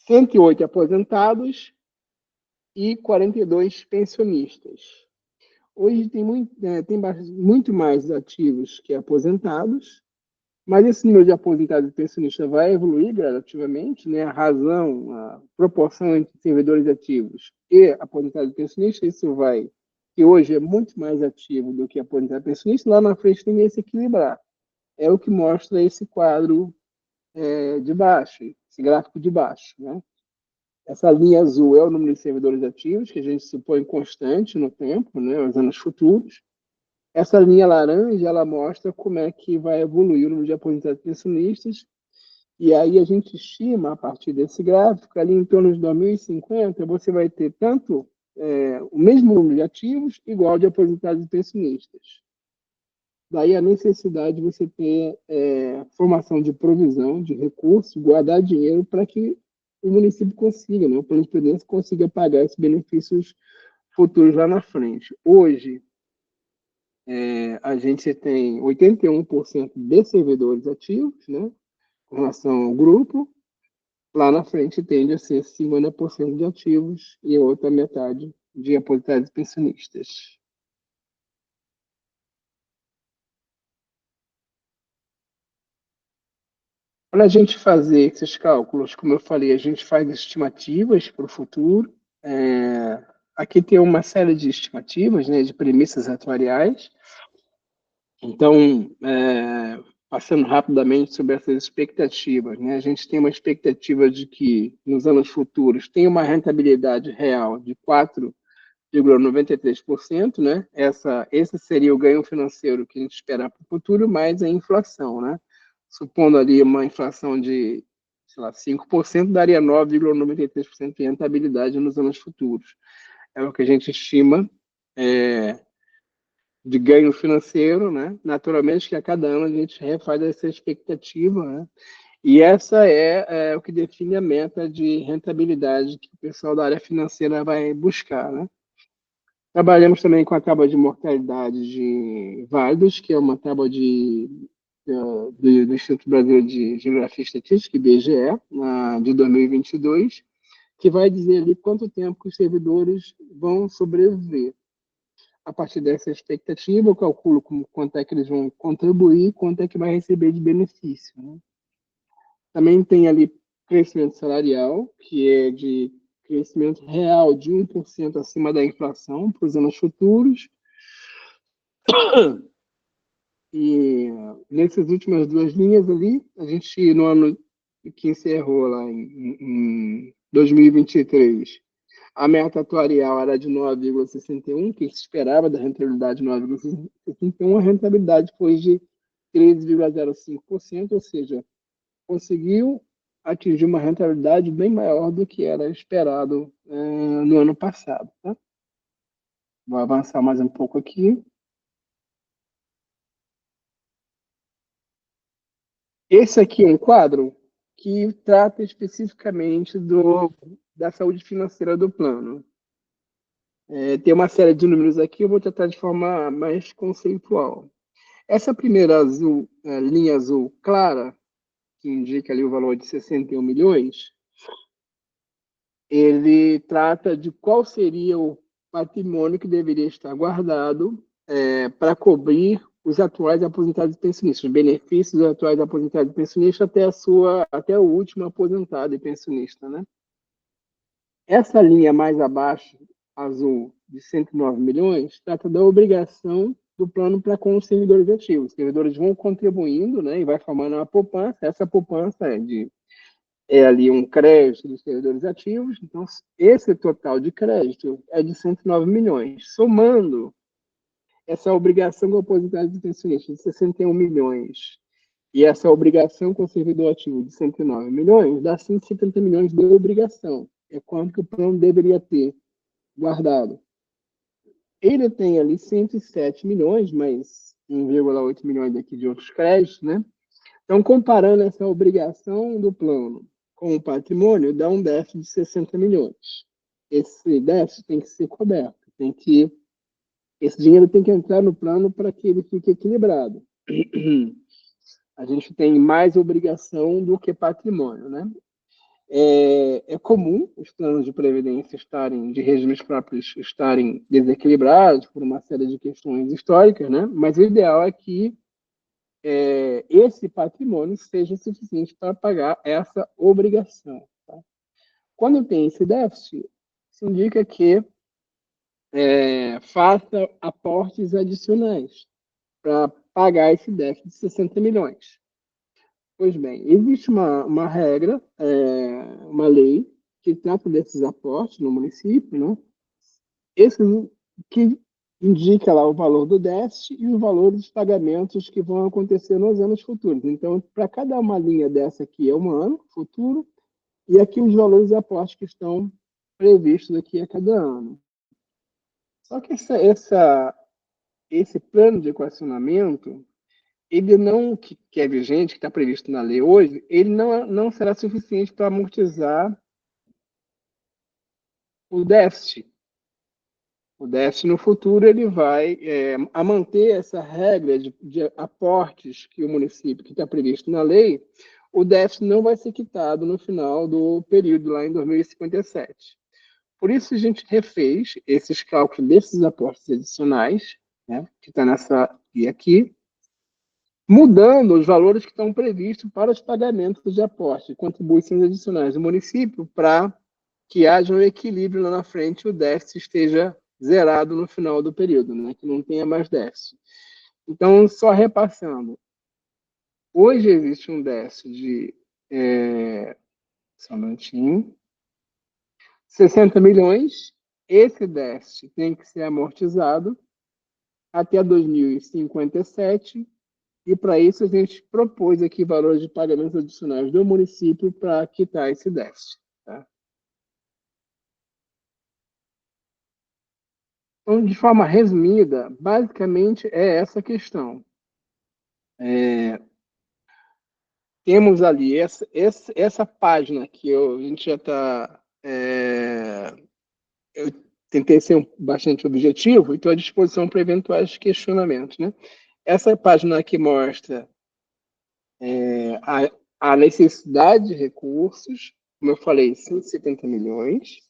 Speaker 3: 108 aposentados e 42 pensionistas. Hoje tem muito mais ativos que aposentados, mas esse número de aposentados e pensionistas vai evoluir gradativamente, né? A razão, a proporção entre servidores ativos e aposentados e pensionistas, que hoje é muito mais ativo do que aposentado e pensionista, lá na frente tem que se equilibrar. É o que mostra esse quadro de baixo, esse gráfico de baixo, né? Essa linha azul é o número de servidores ativos, que a gente supõe constante no tempo, né, nos anos futuros. Essa linha laranja, ela mostra como é que vai evoluir o número de aposentados e pensionistas. E aí a gente estima, a partir desse gráfico, ali em torno de 2050, você vai ter tanto o mesmo número de ativos, igual de aposentados e pensionistas. Daí a necessidade de você ter formação de provisão, de recursos, guardar dinheiro para que o município consiga, né, o plano de previdência consiga pagar esses benefícios futuros lá na frente. Hoje, a gente tem 81% de servidores ativos, né, com relação ao grupo. Lá na frente tende a ser 50% de ativos e a outra metade de aposentados e pensionistas. Para a gente fazer esses cálculos, como eu falei, a gente faz estimativas para o futuro. Aqui tem uma série de estimativas, né, de premissas atuariais. Então, passando rapidamente sobre essas expectativas, né, a gente tem uma expectativa de que, nos anos futuros, tenha uma rentabilidade real de 4,93%, né? Esse seria o ganho financeiro que a gente espera para o futuro, mais a inflação, né? Supondo ali uma inflação de, sei lá, 5%, daria 9,93% de rentabilidade nos anos futuros. É o que a gente estima de ganho financeiro, né? Naturalmente que a cada ano a gente refaz essa expectativa, né? E essa é o que define a meta de rentabilidade que o pessoal da área financeira vai buscar, né? Trabalhamos também com a tábua de mortalidade de Vargas, que é uma tábua do Instituto Brasileiro de Geografia e Estatística, IBGE, de 2022, que vai dizer ali quanto tempo que os servidores vão sobreviver. A partir dessa expectativa, eu calculo quanto é que eles vão contribuir, quanto é que vai receber de benefício, né? Também tem ali crescimento salarial, que é de crescimento real de 1% acima da inflação para os anos futuros. E nessas últimas duas linhas ali, a gente, no ano que encerrou lá em 2023, a meta atuarial era de 9,61, que se esperava da rentabilidade de 9,61, a rentabilidade foi de 13,05%, ou seja, conseguiu atingir uma rentabilidade bem maior do que era esperado no ano passado. Tá? Vou avançar mais um pouco aqui. Esse aqui é um quadro que trata especificamente da saúde financeira do plano. Tem uma série de números aqui, eu vou tratar de forma mais conceitual. Essa primeira linha azul clara, que indica ali o valor de 61 milhões, ele trata de qual seria o patrimônio que deveria estar guardado para cobrir os atuais aposentados e pensionistas, os benefícios dos atuais aposentados e pensionistas até o último aposentado e pensionista, né? Essa linha mais abaixo, azul, de 109 milhões, trata da obrigação do plano para com os servidores ativos. Os servidores vão contribuindo, né, e vai formando uma poupança. Essa poupança é ali um crédito dos servidores ativos. Então, esse total de crédito é de 109 milhões. Somando essa obrigação com aposentados e pensionistas de 61 milhões e essa obrigação com o servidor ativo de 109 milhões, dá 170 milhões de obrigação. É quanto que o plano deveria ter guardado. Ele tem ali 107 milhões, mais 1,8 milhões aqui de outros créditos, né? Então, comparando essa obrigação do plano com o patrimônio, dá um déficit de 60 milhões. Esse déficit tem que ser coberto, esse dinheiro tem que entrar no plano para que ele fique equilibrado. A gente tem mais obrigação do que patrimônio, né? É comum os planos de previdência de regimes próprios estarem desequilibrados por uma série de questões históricas, né? Mas o ideal é que esse patrimônio seja suficiente para pagar essa obrigação. Tá? Quando tem esse déficit, isso indica que faça aportes adicionais para pagar esse déficit de 60 milhões. Pois bem, existe uma regra, uma lei, que trata desses aportes no município, né? Esse que indica lá o valor do déficit e o valor dos pagamentos que vão acontecer nos anos futuros. Então, para cada uma linha dessa aqui é um ano futuro, e aqui os valores de aportes que estão previstos aqui a cada ano. Só que esse plano de equacionamento, ele não, que é vigente, que está previsto na lei hoje, ele não será suficiente para amortizar o déficit. O déficit no futuro ele vai a manter essa regra de aportes que o município, que está previsto na lei, o déficit não vai ser quitado no final do período, lá em 2057. Por isso a gente refez esses cálculos desses aportes adicionais, né, que está nessa guia aqui, mudando os valores que estão previstos para os pagamentos de aporte, contribuições adicionais do município, para que haja um equilíbrio lá na frente e o déficit esteja zerado no final do período, né? Que não tenha mais déficit. Então, só repassando, hoje existe um déficit de só um minutinho, 60 milhões, esse déficit tem que ser amortizado até 2057, e para isso a gente propôs aqui valores de pagamentos adicionais do município para quitar esse déficit. Tá? Então, de forma resumida, basicamente é essa questão. Temos ali essa página que a gente já está. Eu tentei ser bastante objetivo e estou à disposição para eventuais questionamentos. Né? Essa página aqui mostra a necessidade de recursos, como eu falei, 170 milhões.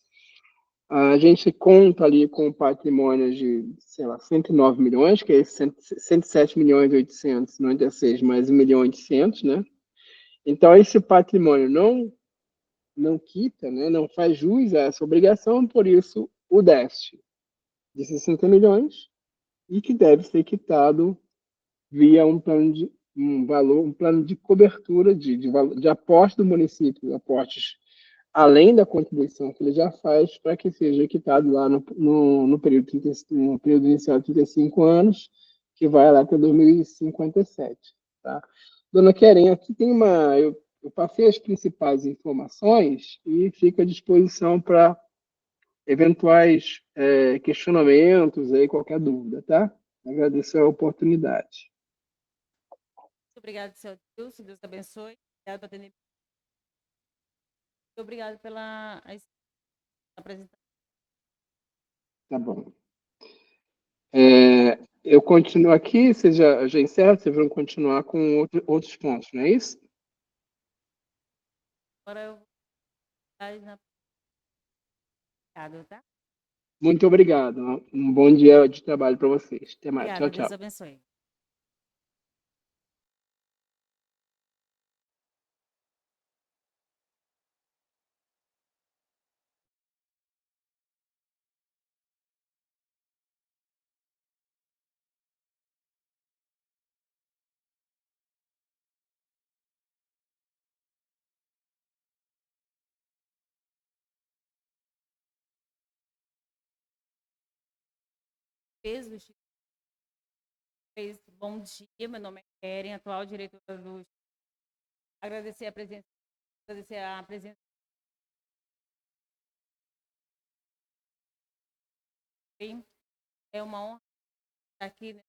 Speaker 3: A gente conta ali com patrimônio de, sei lá, 109 milhões, que é 107 milhões e 896 mais 1 milhão e 800, né? Então, esse patrimônio não quita, né? Não faz jus a essa obrigação, por isso o déficit de 60 milhões e que deve ser quitado via um plano de cobertura de aporte do município, aportes além da contribuição que ele já faz, para que seja quitado lá no período inicial de 35 anos, que vai lá até 2057. Tá? Dona Keren, aqui tem eu passei as principais informações e fico à disposição para eventuais questionamentos, aí, qualquer dúvida, tá? Agradeço a oportunidade.
Speaker 1: Muito obrigada, seu Deus. Deus abençoe. Obrigado por atender. Obrigado pela apresentação.
Speaker 3: Tá bom. Eu continuo aqui, vocês já encerram, vocês vão continuar com outros pontos, não é isso?
Speaker 1: Agora eu vou dar na... Obrigado, tá?
Speaker 3: Muito obrigado. Um bom dia de trabalho para vocês. Até mais.
Speaker 1: Obrigada,
Speaker 3: Tchau,
Speaker 1: Deus
Speaker 3: tchau.
Speaker 1: abençoe. Bom dia, meu nome é Keren, atual diretora do... Agradecer a presença é uma honra estar aqui nesse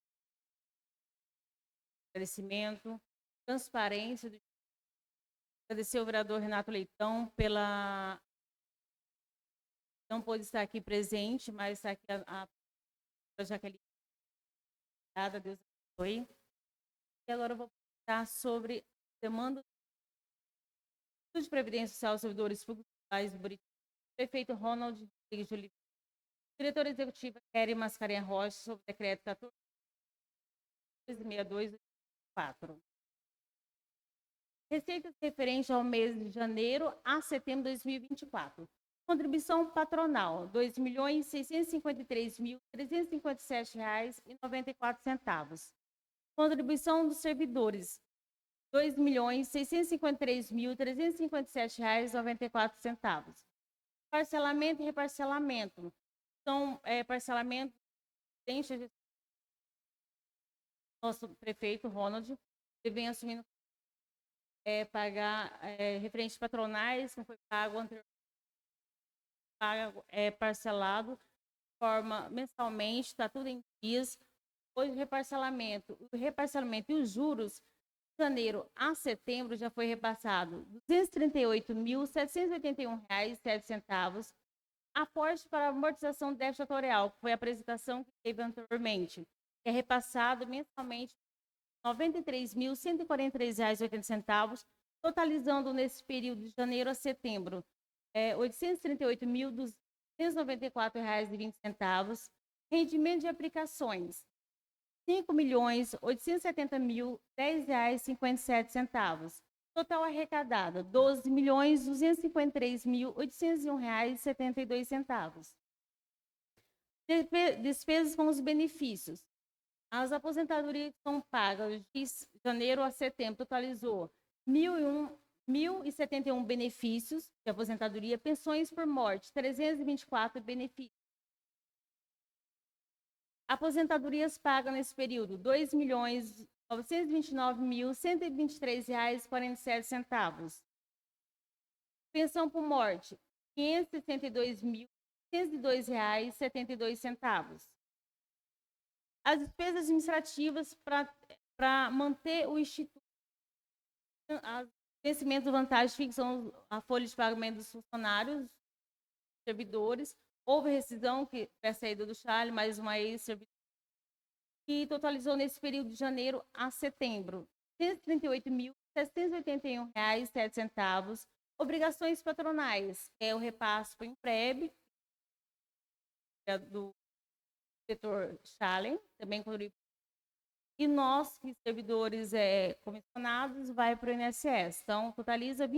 Speaker 1: agradecimento, transparência. Agradecer ao vereador Renato Leitão pela... Não pôde estar aqui presente, mas está aqui a Jaqueline. Obrigada, Deus abençoe. E agora eu vou falar sobre demanda de Previdência Social, servidores públicos do Buriti, prefeito Ronald Rodrigues de Oliveira, diretora executiva Keren Mascarenhas Rocha, sobre o decreto 14.62/4. Receitas referentes ao mês de janeiro a setembro de 2024. Contribuição patronal, R$ 2.653.357,94. Contribuição dos servidores, R$ 2.653.357,94. Parcelamento e reparcelamento. São parcelamento nosso prefeito Ronald, ele vem assumindo pagar referentes patronais, que foi pago anteriormente, parcelado, forma mensalmente, está tudo em dias. Hoje o reparcelamento e os juros de janeiro a setembro já foi repassado R$ 238.781,07. Aporte para amortização do déficit atuarial, que foi a apresentação que teve anteriormente, que é repassado mensalmente R$ 93.143,80, totalizando nesse período de janeiro a setembro R$ 838.294,20. Rendimento de aplicações R$ 5.870.010,57. Total arrecadado R$ 12.253.801,72. Despesas com os benefícios. As aposentadorias que são pagas de janeiro a setembro totalizou 1.071 benefícios de aposentadoria, pensões por morte, 324 benefícios. Aposentadorias pagas nesse período, R$ 2.929.123,47. Pensão por morte, R$ 562.102,72. As despesas administrativas para manter o Instituto. Os vencimentos de vantagens fixam a folha de pagamento dos funcionários, servidores. Houve rescisão, que é a saída do Charles, mais uma ex-servidora, que totalizou nesse período de janeiro a setembro R$ 138.781,07. Obrigações patronais, que é o repasse para o Impreb, do setor Charles, também contribui. E nós, que servidores comissionados, vai para o INSS. Então, totaliza R$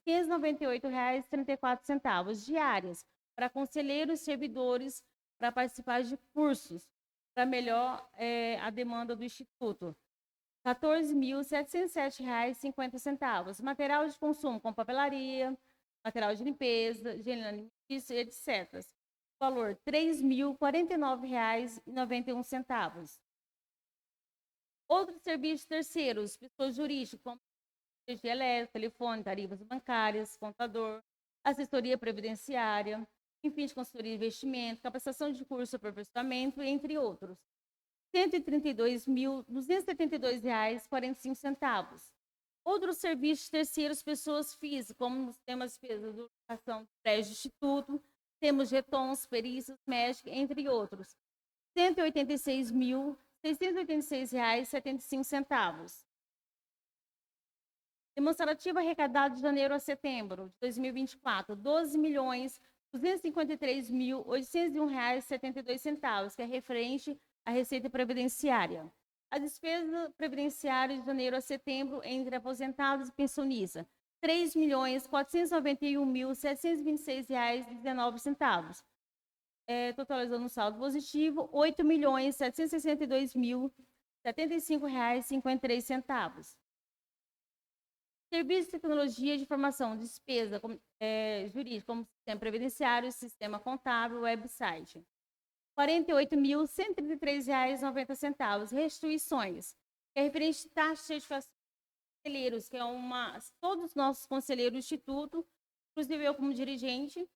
Speaker 1: 28.598,34 diárias para conselheiros e servidores para participar de cursos para melhor a demanda do Instituto. R$ 14.707,50. Material de consumo, com papelaria, material de limpeza, higiene alimentícia, etc. Valor R$ 3.049,91. Outros serviços terceiros, pessoas jurídicas, como energia elétrica, telefone, tarifas bancárias, contador, assessoria previdenciária, enfim, de consultoria de investimento, capacitação de curso, aperfeiçoamento, entre outros. R$ 132.272,45. Outros serviços terceiros, pessoas físicas, como temos despesas de educação do prédio do Instituto, temos jetons, perícias, médicas, entre outros. R$ 186.686,75. Demonstrativo arrecadado de janeiro a setembro de 2024, R$ 12.253.801,72, que é referente à Receita Previdenciária. A despesa previdenciária de janeiro a setembro entre aposentados e pensionistas, R$ 3.491.726,19. Totalizando um saldo positivo, R$ 8.762.075,53. Serviços de tecnologia de informação, despesa jurídica, como sistema previdenciário, sistema contábil, website. R$ 48.133,90. Restituições, que é referente à taxa de certificação de conselheiros, que é todos os nossos conselheiros do Instituto, inclusive eu como dirigente,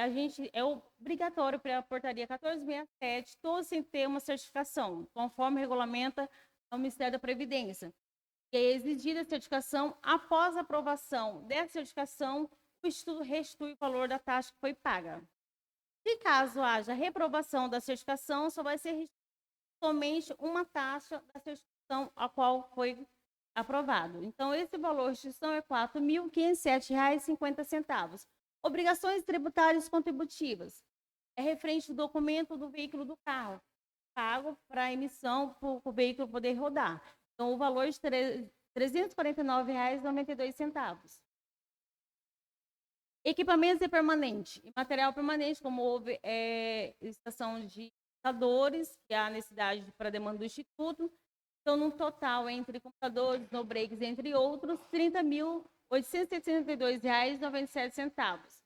Speaker 1: a gente é obrigatório pela portaria 1467, todos sem ter uma certificação, conforme regulamenta o Ministério da Previdência. E é exigida a certificação. Após a aprovação dessa certificação, o Instituto restitui o valor da taxa que foi paga. Se caso haja reprovação da certificação, só vai ser somente uma taxa da certificação a qual foi aprovado. Então, esse valor de restituição é R$ 4.507,50. Obrigações tributárias contributivas. É referente ao documento do veículo do carro, pago para a emissão para o veículo poder rodar. Então, o valor de R$ 349,92. Equipamentos permanentes e material permanente, como houve estação de computadores, que há necessidade para a demanda do Instituto. Então, no total, entre computadores, no breaks, entre outros, R$ 30.862,97.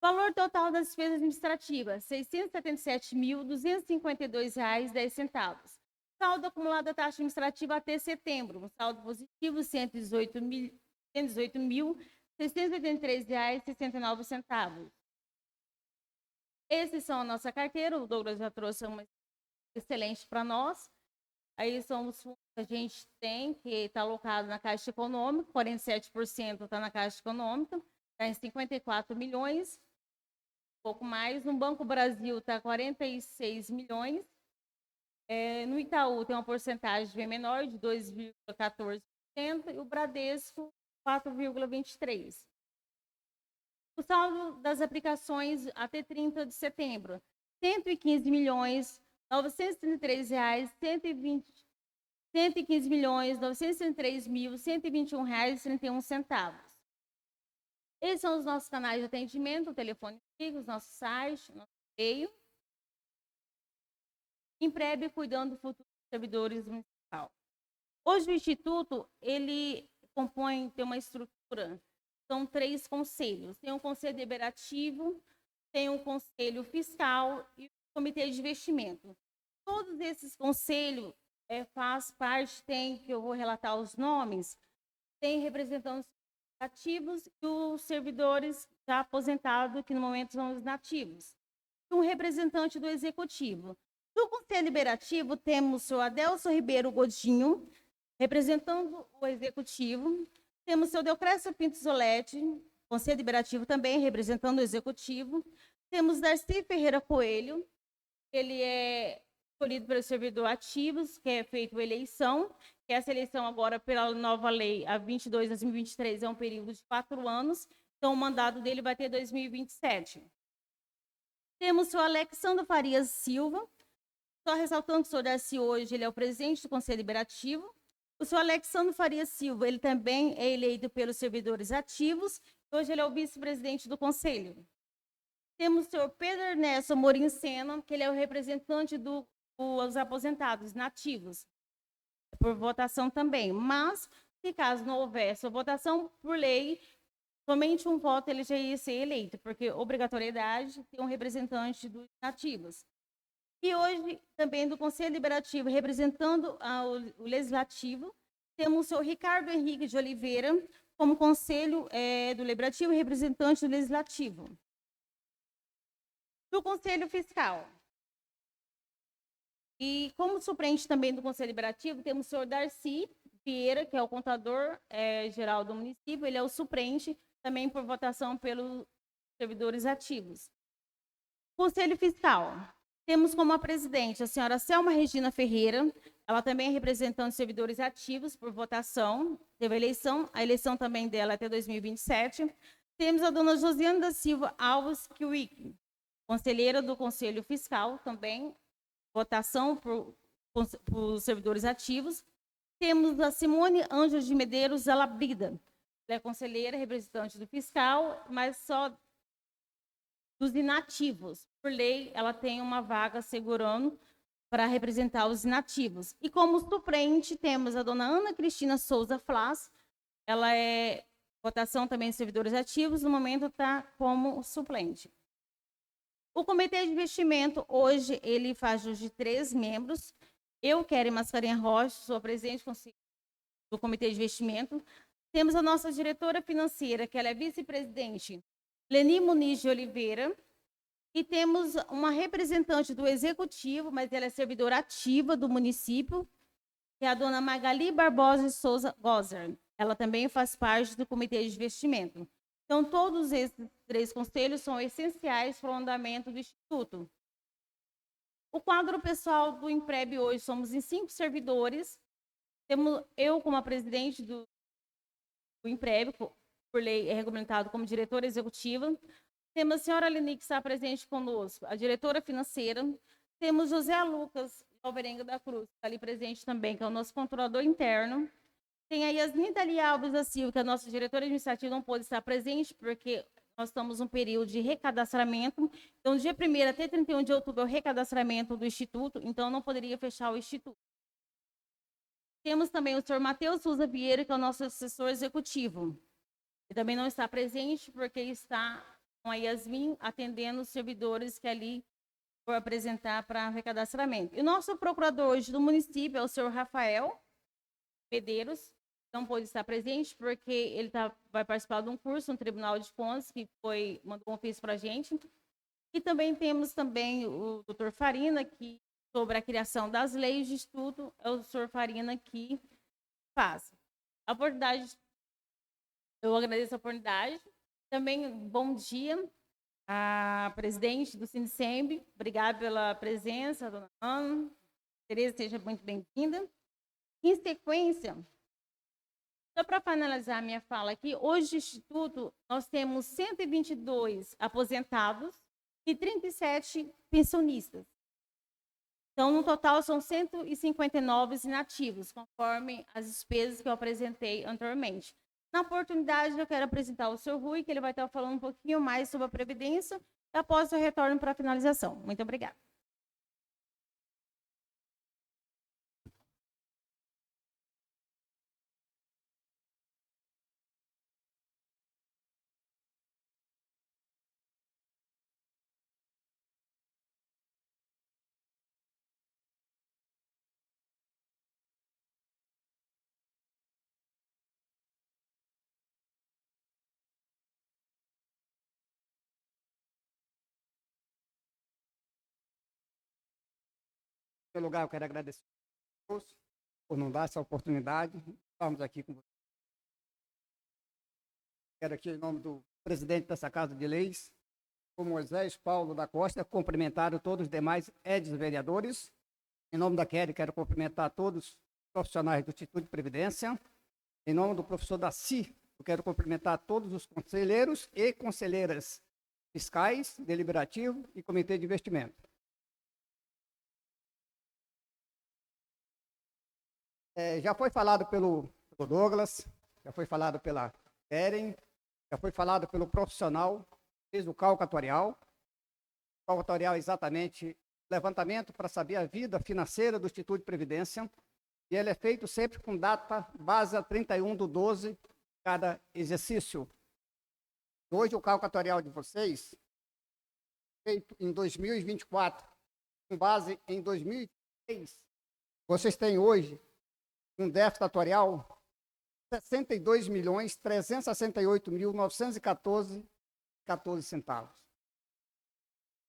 Speaker 1: Valor total das despesas administrativas, R$ 677.252,10. Saldo acumulado da taxa administrativa até setembro, um saldo positivo, R$ 118.683,69. Esses são a nossa carteira, o Douglas já trouxe uma excelente para nós. Aí são os fundos que a gente tem, que está alocado na Caixa Econômica, 47% está na Caixa Econômica, está em 54 milhões, um pouco mais. No Banco Brasil está 46 milhões. No Itaú tem uma porcentagem bem menor, de 2,14%, e o Bradesco, 4,23%. O saldo das aplicações até 30 de setembro, R$ 115.933,121,31. Esses são os nossos canais de atendimento, o telefone fixo, o nosso site, o nosso e-mail. Impreb, cuidando do futuro dos servidores municipal. Hoje o Instituto, ele tem uma estrutura, são 3 conselhos. Tem um conselho deliberativo, tem um conselho fiscal e o comitê de investimento. Todos esses conselhos faz parte, que eu vou relatar os nomes, tem representantes ativos e os servidores já aposentados, que no momento são os nativos. Um representante do executivo. Do Conselho Deliberativo, temos o senhor Adelson Ribeiro Godinho, representando o Executivo. Temos o senhor Deocrécio Pinto Zoletti, Conselho Deliberativo também, representando o Executivo. Temos Darcy Ferreira Coelho, ele é escolhido pelo servidor ativos, que é feita a eleição, que essa eleição agora, pela nova lei, a 22 de 2023, é um período de 4 anos, então o mandato dele vai ter 2027. Temos o senhor Alexandre Farias Silva, só ressaltando que o senhor Darcy hoje ele é o presidente do Conselho Deliberativo. O senhor Alexandre Farias Silva, ele também é eleito pelos servidores ativos, hoje ele é o vice-presidente do Conselho. Temos o senhor Pedro Ernesto Amorim Sena, que ele é o representante dos aposentados nativos, por votação também. Mas, se caso não houvesse a votação por lei, somente um voto ele já ia ser eleito, porque obrigatoriedade tem um representante dos nativos. E hoje, também do Conselho Deliberativo, representando o Legislativo, temos o senhor Ricardo Henrique de Oliveira, como Conselho do Deliberativo, representante do Legislativo. Do Conselho Fiscal. E como suplente também do Conselho Deliberativo, temos o senhor Darcy Vieira, que é o contador geral do município, ele é o suplente, também por votação pelos servidores ativos. Conselho Fiscal. Temos como a presidente a senhora Selma Regina Ferreira, ela também é representante dos servidores ativos por votação, teve a eleição também dela até 2027. Temos a dona Josiane da Silva Alves Kiwik, conselheira do Conselho Fiscal, também votação por servidores ativos. Temos a Simone Ângela de Medeiros Alabrida, ela é conselheira, representante do fiscal, mas só dos inativos. Por lei, ela tem uma vaga segurando para representar os inativos. E como suplente, temos a dona Ana Cristina Souza Flas, ela é votação também de servidores ativos, no momento está como suplente. O Comitê de Investimento, hoje, ele faz jus de 3 membros. Eu, Keren Mascarenha Rocha, sou a presidente do Comitê de Investimento. Temos a nossa diretora financeira, que ela é vice-presidente, Leni Muniz de Oliveira. E temos uma representante do Executivo, mas ela é servidora ativa do município, que é a dona Magali Barbosa de Souza Gozer. Ela também faz parte do Comitê de Investimento. Então, todos esses 3 conselhos são essenciais para o andamento do Instituto. O quadro pessoal do IMPREB hoje, somos em 5 servidores. Temos eu como a presidente do IMPREB, por lei é regulamentado como diretora executiva. Temos a senhora Leni, que está presente conosco, a diretora financeira. Temos José Lucas Alvarenga da Cruz, que está ali presente também, que é o nosso controlador interno. Tem a Yasmin Dali Alves da Silva, que é a nossa diretora administrativa, não pôde estar presente, porque nós estamos num período de recadastramento. Então, do dia 1º até 31 de outubro é o recadastramento do Instituto, então não poderia fechar o Instituto. Temos também o senhor Matheus Souza Vieira, que é o nosso assessor executivo. Ele também não está presente, porque está com a Yasmin atendendo os servidores que ali for apresentar para recadastramento. E o nosso procurador hoje do município é o senhor Rafael Medeiros, não pôde estar presente porque ele vai participar de um curso no Tribunal de Contas, que mandou um ofício para a gente. E também temos o doutor Farina, que sobre a criação das leis de estudo, é o doutor Farina que faz. A oportunidade, eu agradeço a oportunidade. Também, bom dia à presidente do Sindicemb, obrigada pela presença, dona Ana. Tereza, seja muito bem-vinda. Em sequência, só para finalizar a minha fala aqui, hoje no Instituto nós temos 122 aposentados e 37 pensionistas. Então, no total, são 159 inativos, conforme as despesas que eu apresentei anteriormente. Na oportunidade, eu quero apresentar o senhor Rui, que ele vai estar falando um pouquinho mais sobre a Previdência, e após eu retorno para a finalização. Muito obrigada.
Speaker 5: primeiro lugar, eu quero agradecer a Deus por nos dar essa oportunidade. Estamos aqui com vocês. Quero aqui, em nome do presidente dessa Casa de Leis, o Moisés Paulo da Costa, cumprimentar todos os demais vereadores. Em nome da Kelly, quero cumprimentar todos os profissionais do Instituto de Previdência. Em nome do professor Daci, eu quero cumprimentar todos os conselheiros e conselheiras fiscais, deliberativo e comitê de investimento. Já foi falado pelo Douglas, já foi falado pela Keren, já foi falado pelo profissional que fez o cálculo atuarial. O cálculo atuarial é exatamente levantamento para saber a vida financeira do Instituto de Previdência, e ele é feito sempre com data base a 31/12 de cada exercício. Hoje o cálculo atuarial de vocês, feito em 2024, com base em 2023, vocês têm hoje um déficit atuarial de 62.368.914,14 centavos.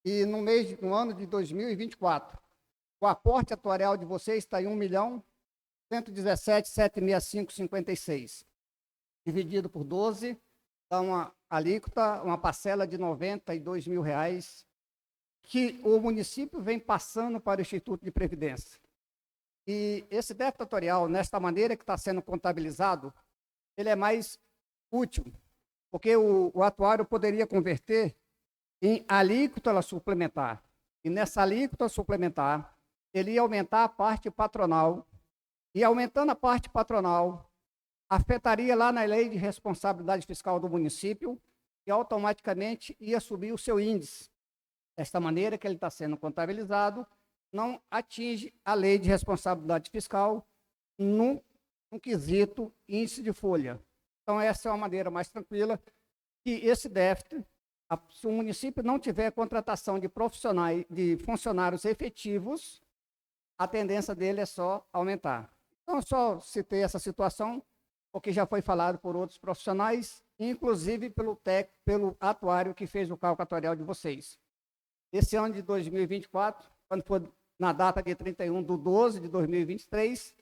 Speaker 5: E no ano de 2024, o aporte atuarial de vocês está em 1.117.765,56. Dividido por 12, dá uma alíquota, uma parcela de R$ 92 mil, que o município vem passando para o Instituto de Previdência. E esse déficit atuarial, nesta maneira que está sendo contabilizado, ele é mais útil, porque o atuário poderia converter em alíquota suplementar. E nessa alíquota suplementar, ele ia aumentar a parte patronal, e aumentando a parte patronal, afetaria lá na lei de responsabilidade fiscal do município, e automaticamente ia subir o seu índice. Desta maneira que ele está sendo contabilizado, não atinge a lei de responsabilidade fiscal no quesito índice de folha. Então, essa é uma maneira mais tranquila que esse déficit, se o município não tiver contratação de profissionais, de funcionários efetivos, a tendência dele é só aumentar. Então, só citei essa situação, porque já foi falado por outros profissionais, inclusive pelo atuário que fez o cálculo atuarial de vocês. Esse ano de 2024, quando for na data de 31/12 de 2023,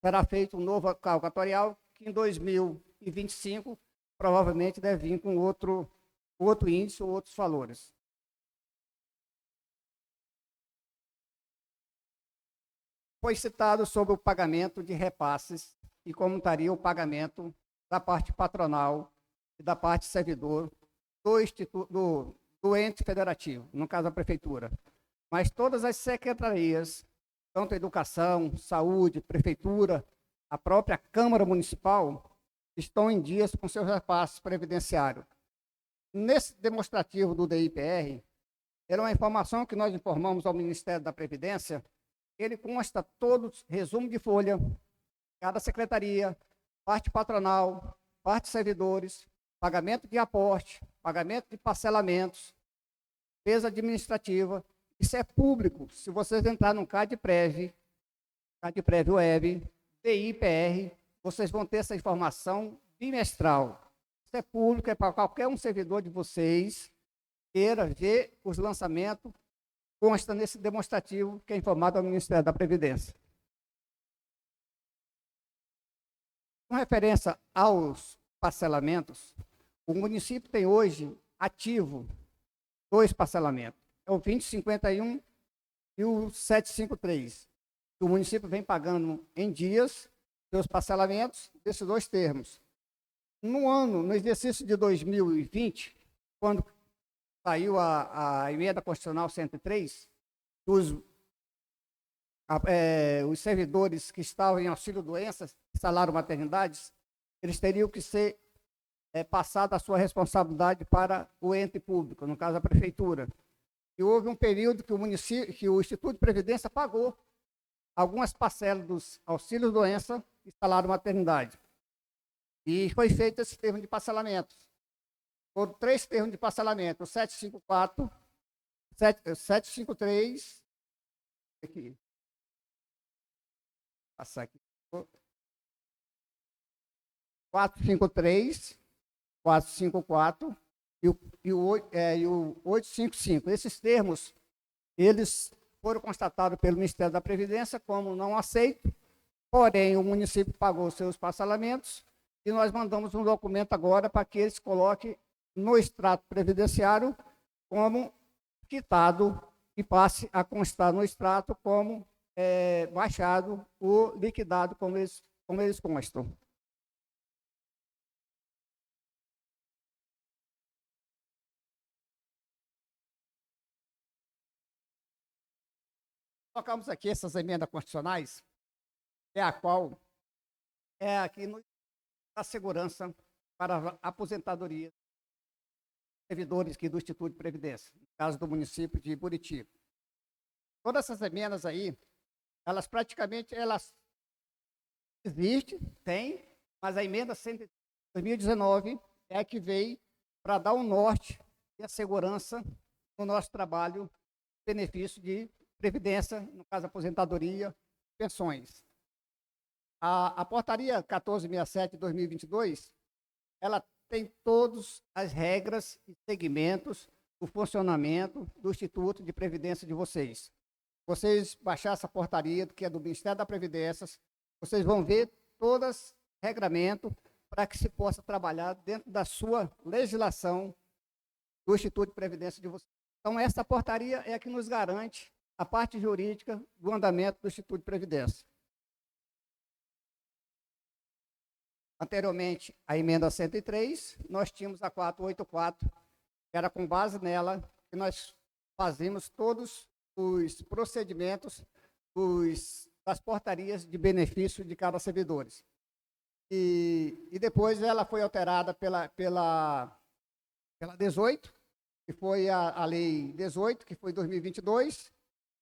Speaker 5: será feito um novo cálculo atuarial, que em 2025 provavelmente deve vir com outro índice ou outros valores. Foi citado sobre o pagamento de repasses e como estaria o pagamento da parte patronal e da parte servidor do ente federativo, no caso a prefeitura. Mas todas as secretarias, tanto educação, saúde, prefeitura, a própria Câmara Municipal, estão em dias com seus repasses previdenciários. Nesse demonstrativo do DIPR, era uma informação que nós informamos ao Ministério da Previdência, ele consta todos, resumo de folha, cada secretaria, parte patronal, parte servidores, pagamento de aporte, pagamento de parcelamentos, despesa administrativa. Isso é público. Se vocês entrarem no CadPrev Web, DIPR, vocês vão ter essa informação bimestral. Isso é público, é para qualquer um servidor de vocês queira ver os lançamentos, consta nesse demonstrativo que é informado ao Ministério da Previdência. Com referência aos parcelamentos, o município tem hoje ativo 2 parcelamentos. É o 2051 e o 753. O município vem pagando em dias seus parcelamentos desses 2 termos. No exercício de 2020, quando saiu a emenda constitucional 103, os servidores que estavam em auxílio-doenças, salário maternidades, eles teriam que ser passado a sua responsabilidade para o ente público, no caso a prefeitura. E houve um período que o Instituto de Previdência pagou algumas parcelas dos auxílios-doença e salário maternidade. E foi feito esse termo de parcelamento. Foram 3 termos de parcelamento, o 754, 753, aqui. Passar aqui. 453, 454 e o 855. Esses termos, eles foram constatados pelo Ministério da Previdência como não aceito, porém o município pagou seus parcelamentos e nós mandamos um documento agora para que eles coloquem no extrato previdenciário como quitado e passe a constar no extrato como baixado ou liquidado, como eles constam. Colocamos aqui essas emendas constitucionais, a qual é aqui a segurança para a aposentadoria dos servidores aqui do Instituto de Previdência, no caso do município de Buriti. Todas essas emendas aí, elas praticamente existem, tem, mas a emenda 103 de 2019 é a que veio para dar o norte e a segurança no nosso trabalho, benefício de previdência, no caso aposentadoria, pensões. A portaria 1467 de 2022, ela tem todas as regras e segmentos do funcionamento do Instituto de Previdência de vocês. Vocês baixar essa portaria, que é do Ministério da Previdência, vocês vão ver todas regramento para que se possa trabalhar dentro da sua legislação do Instituto de Previdência de vocês. Então, essa portaria é a que nos garante a parte jurídica do andamento do Instituto de Previdência. Anteriormente, a emenda 103, nós tínhamos a 484, que era com base nela que nós fazíamos todos os procedimentos das portarias de benefício de cada servidor. E depois ela foi alterada pela 18, que foi a Lei 18, que foi 2022.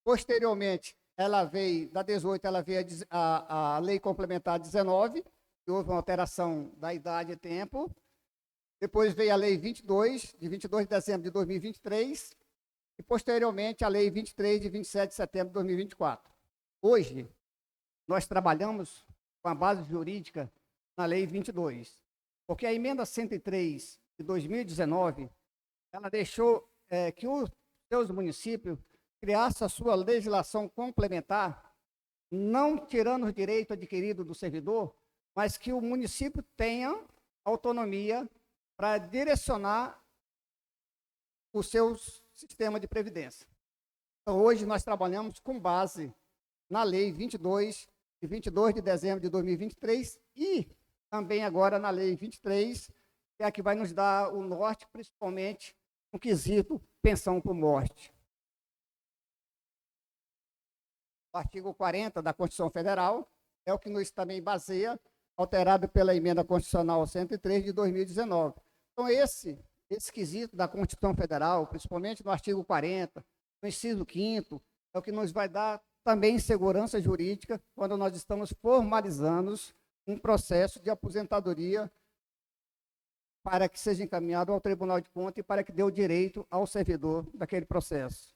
Speaker 5: Posteriormente, ela veio, da 18, ela veio a Lei Complementar 19, que houve uma alteração da idade e tempo. Depois veio a Lei 22, de 22 de dezembro de 2023, e posteriormente a Lei 23, de 27 de setembro de 2024. Hoje, nós trabalhamos com a base jurídica na Lei 22, porque a emenda 103 de 2019, ela deixou que os seus municípios criassem a sua legislação complementar, não tirando o direito adquirido do servidor, mas que o município tenha autonomia para direcionar o seu sistema de previdência. Então, hoje nós trabalhamos com base na Lei 22, de 22 de dezembro de 2023, e também agora na Lei 23, que é a que vai nos dar o norte, principalmente no quesito pensão por morte. O artigo 40 da Constituição Federal é o que nos também baseia, alterado pela Emenda Constitucional 103 de 2019. Então, esse quesito da Constituição Federal, principalmente no artigo 40, no inciso 5º, é o que nos vai dar também segurança jurídica quando nós estamos formalizando um processo de aposentadoria para que seja encaminhado ao Tribunal de Contas e para que dê o direito ao servidor daquele processo.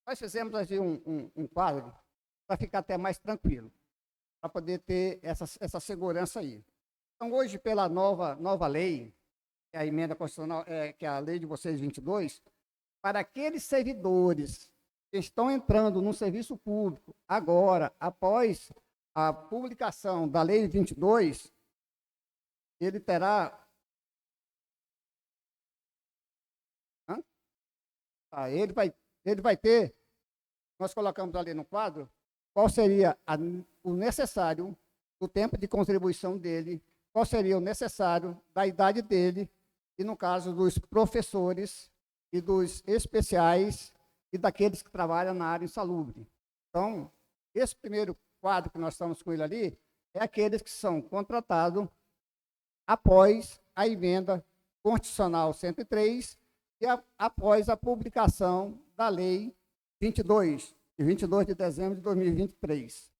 Speaker 5: Nós fizemos assim um quadro para ficar até mais tranquilo, para poder ter essa segurança aí. Então, hoje, pela nova lei, que é a emenda constitucional, que é a lei de vocês 22, para aqueles servidores que estão entrando no serviço público agora, após a publicação da lei 22, ele terá... Ele vai ter... Nós colocamos ali no quadro qual seria o necessário, o tempo de contribuição dele, qual seria o necessário da idade dele, e no caso dos professores e dos especiais e daqueles que trabalham na área insalubre. Então, esse primeiro quadro que nós estamos com ele ali é aqueles que são contratados após a emenda constitucional 103 e após a publicação da lei 22, de 22 de dezembro de 2023.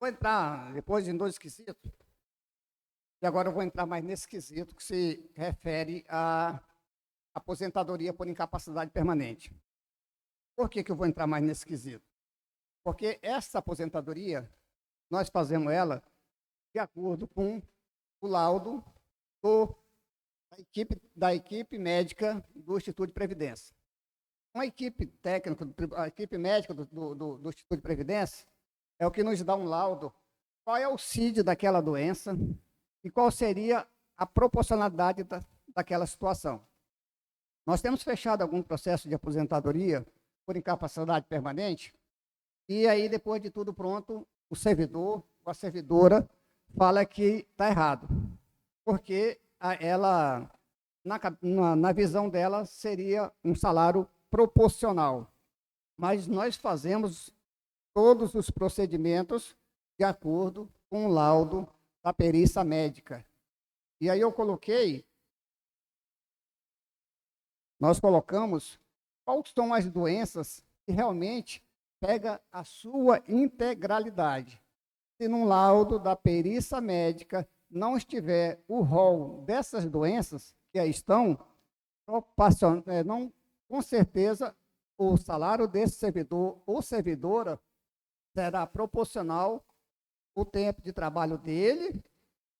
Speaker 5: Vou entrar depois em dois quesitos, e agora eu vou entrar mais nesse quesito que se refere à aposentadoria por incapacidade permanente. Por que que eu vou entrar mais nesse quesito? Porque essa aposentadoria, nós fazemos ela de acordo com o laudo da equipe médica do Instituto de Previdência. Uma equipe técnica, a equipe médica do Instituto de Previdência é o que nos dá um laudo, qual é o CID daquela doença e qual seria a proporcionalidade daquela situação. Nós temos fechado algum processo de aposentadoria por incapacidade permanente, e aí, depois de tudo pronto, o servidor ou a servidora fala que está errado, porque ela, na visão dela, seria um salário proporcional. Mas nós fazemos todos os procedimentos de acordo com o laudo da perícia médica. E aí nós colocamos quais são as doenças que realmente pega a sua integralidade. Se num laudo da perícia médica não estiver o rol dessas doenças que aí estão, não, com certeza o salário desse servidor ou servidora será proporcional ao tempo de trabalho dele,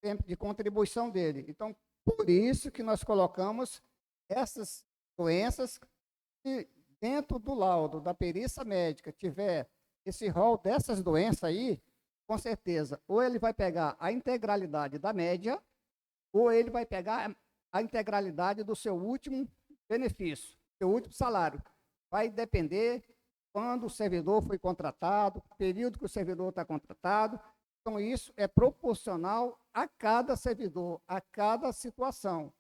Speaker 5: tempo de contribuição dele. Então, por isso que nós colocamos essas doenças que dentro do laudo da perícia médica tiver esse rol dessas doenças aí, com certeza, ou ele vai pegar a integralidade da média, ou ele vai pegar a integralidade do seu último benefício, seu último salário. Vai depender quando o servidor foi contratado, o período que o servidor está contratado. Então, isso é proporcional a cada servidor, a cada situação.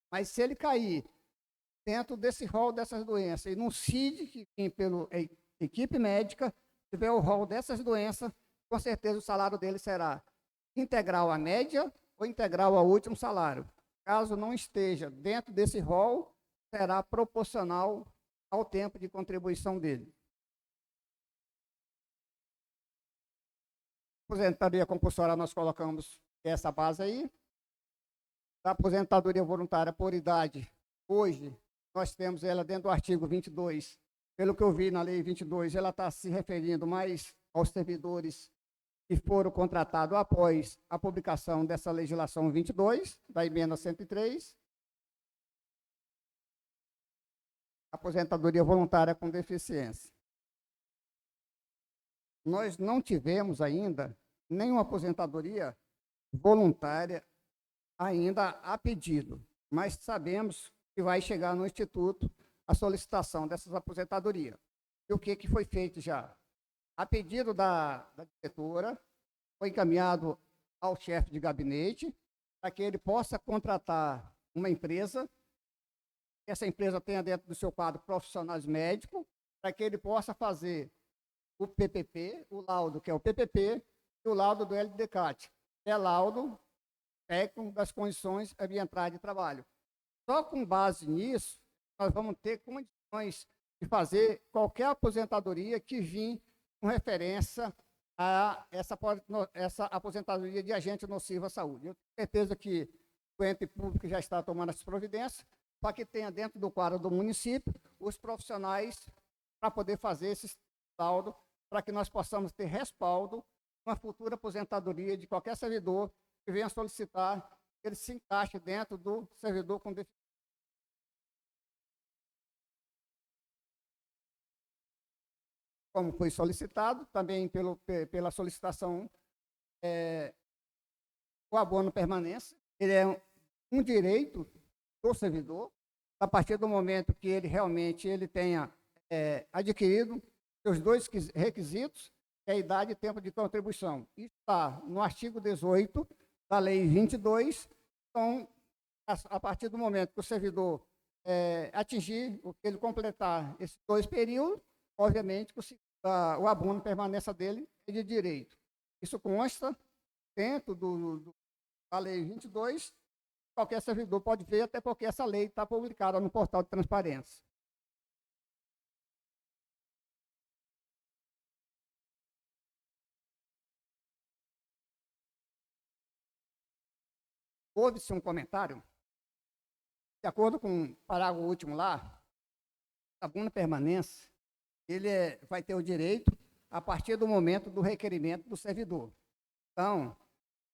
Speaker 5: Mas se ele cair dentro desse rol dessas doenças, e no CID, que vem pela equipe médica, tiver o rol dessas doenças, com certeza o salário dele será integral à média ou integral ao último salário. Caso não esteja dentro desse rol, será proporcional ao tempo de contribuição dele. Aposentadoria compulsória, nós colocamos essa base aí. Da aposentadoria voluntária por idade, hoje, nós temos ela dentro do artigo 22. Pelo que eu vi na lei 22, ela está se referindo mais aos servidores que foram contratados após a publicação dessa legislação 22, da emenda 103. Aposentadoria voluntária com deficiência. Nós não tivemos ainda nenhuma aposentadoria voluntária ainda a pedido, mas sabemos que vai chegar no Instituto a solicitação dessas aposentadorias. E o que foi feito já? A pedido da diretora, foi encaminhado ao chefe de gabinete para que ele possa contratar uma empresa, que essa empresa tenha dentro do seu quadro profissionais médicos, para que ele possa fazer o PPP, o laudo, que é o PPP, e o laudo do LDCAT, que é laudo técnico das condições ambientais de trabalho. Só com base nisso, nós vamos ter condições de fazer qualquer aposentadoria que vir com referência a essa aposentadoria de agente nocivo à saúde. Eu tenho certeza que o ente público já está tomando essas providências, para que tenha dentro do quadro do município os profissionais para poder fazer esse laudo, para que nós possamos ter respaldo uma futura aposentadoria de qualquer servidor que venha solicitar que ele se encaixe dentro do servidor com deficiência. Como foi solicitado, também pela solicitação, o abono permanência, ele é um direito do servidor, a partir do momento que ele realmente tenha adquirido seus dois requisitos, que é a idade e tempo de contribuição. Isso está no artigo 18 da Lei 22. Então, a partir do momento que o servidor atingir, ele completar esses dois períodos, obviamente que o abono permanência dele é de direito. Isso consta dentro da Lei 22, qualquer servidor pode ver, até porque essa lei está publicada no portal de transparência. houve-se um comentário, de acordo com o parágrafo último lá, a buna permanência, vai ter o direito a partir do momento do requerimento do servidor. Então,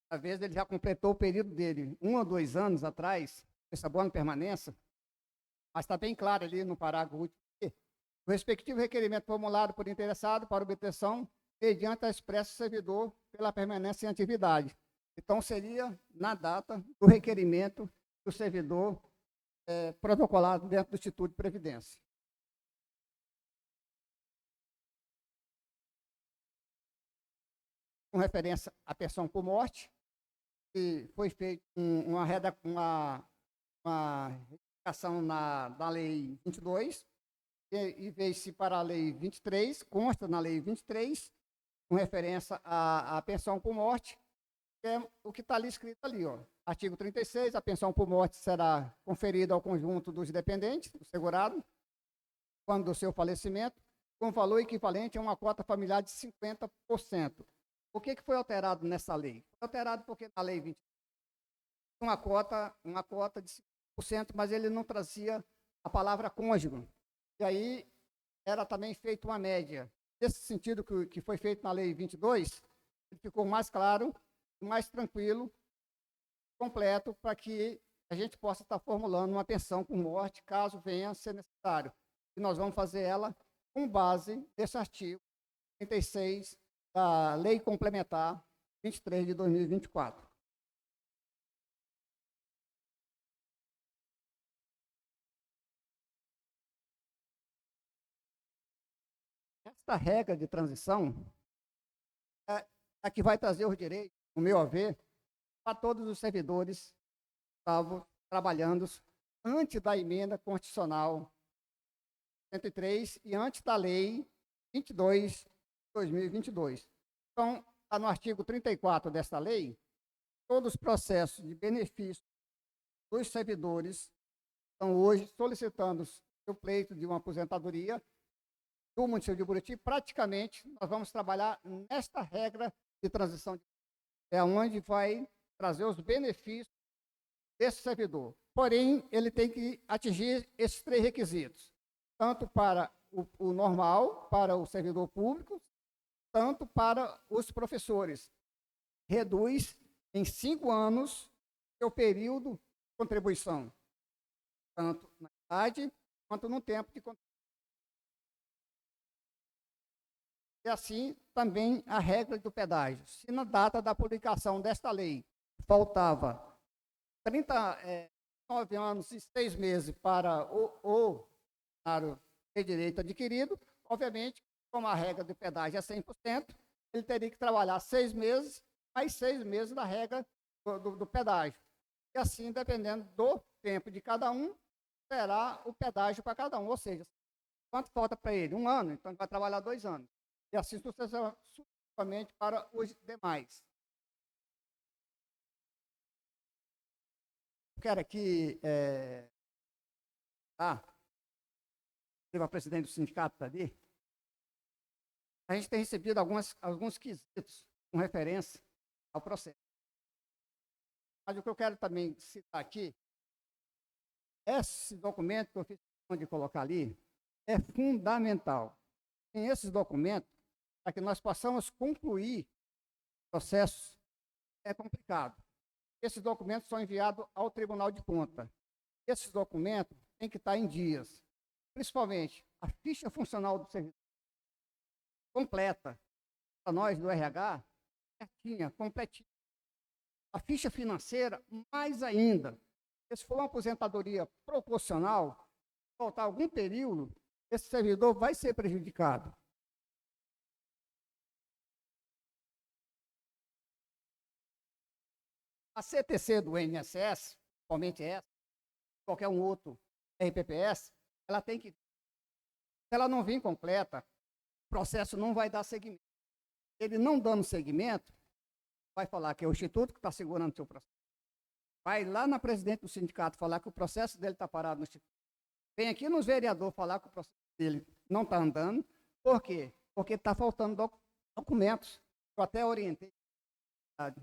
Speaker 5: às vezes ele já completou o período dele 1 ou 2 anos atrás, essa buna permanência, mas está bem claro ali no parágrafo último, o respectivo requerimento formulado por interessado para obtenção mediante a expressa do servidor pela permanência em atividade. Então, seria na data do requerimento do servidor protocolado dentro do Instituto de Previdência. Com referência à pensão por morte, que foi feita uma retificação na Lei 22, e veio-se para a Lei 23, consta na Lei 23, com referência à pensão por morte, que é o que está ali escrito ali, ó. Artigo 36, a pensão por morte será conferida ao conjunto dos dependentes, do segurado, quando do seu falecimento, com valor equivalente a uma cota familiar de 50%. O que foi alterado nessa lei? Foi alterado porque na Lei 20 uma cota de 5%, mas ele não trazia a palavra cônjuge. E aí era também feita uma média. Nesse sentido que foi feito na Lei 22, ele ficou mais claro, mais tranquilo, completo, para que a gente possa estar formulando uma pensão por morte, caso venha a ser necessário. E nós vamos fazer ela com base nesse artigo 36 da Lei Complementar 23 de 2024. Esta regra de transição é a que vai trazer os direitos, no meu haver, para todos os servidores que estavam trabalhando antes da emenda constitucional 103 e antes da Lei 22 de 2022. Então, está no artigo 34 desta lei, todos os processos de benefício dos servidores estão hoje solicitando o pleito de uma aposentadoria do município de Buriti. Praticamente, nós vamos trabalhar nesta regra de transição, é onde vai trazer os benefícios desse servidor. Porém, ele tem que atingir esses 3 requisitos, tanto para o normal, para o servidor público, tanto para os professores. Reduz em 5 anos o período de contribuição, tanto na idade quanto no tempo de contribuição. E assim também a regra do pedágio. Se na data da publicação desta lei faltava 39 anos e 6 meses para o funcionário ter direito adquirido, obviamente, como a regra do pedágio é 100%, ele teria que trabalhar 6 meses, mais 6 meses da regra do pedágio. E assim, dependendo do tempo de cada um, será o pedágio para cada um. Ou seja, quanto falta para ele? 1 ano, então ele vai trabalhar 2 anos. E assim sucessivamente para os demais. Eu quero aqui a presidente do sindicato está ali. A gente tem recebido alguns quesitos com referência ao processo. Mas o que eu quero também citar aqui, esse documento que eu fiz questão de colocar ali, é fundamental. Em esses documentos, para que nós possamos concluir processos, é complicado. Esses documentos são enviados ao Tribunal de Contas. Esses documentos têm que estar em dias. Principalmente, a ficha funcional do serviço completa, para nós do RH, certinha, completinha. A ficha financeira, mais ainda. Se for uma aposentadoria proporcional, faltar algum período, esse servidor vai ser prejudicado. A CTC do INSS, somente essa, qualquer um outro RPPS, ela tem que, se ela não vir completa, o processo não vai dar seguimento. Ele não dando seguimento, vai falar que é o Instituto que está segurando o seu processo. Vai lá na presidente do sindicato falar que o processo dele está parado no Instituto. Vem aqui nos vereadores falar que o processo dele não está andando. Por quê? Porque está faltando documentos. Eu até orientei a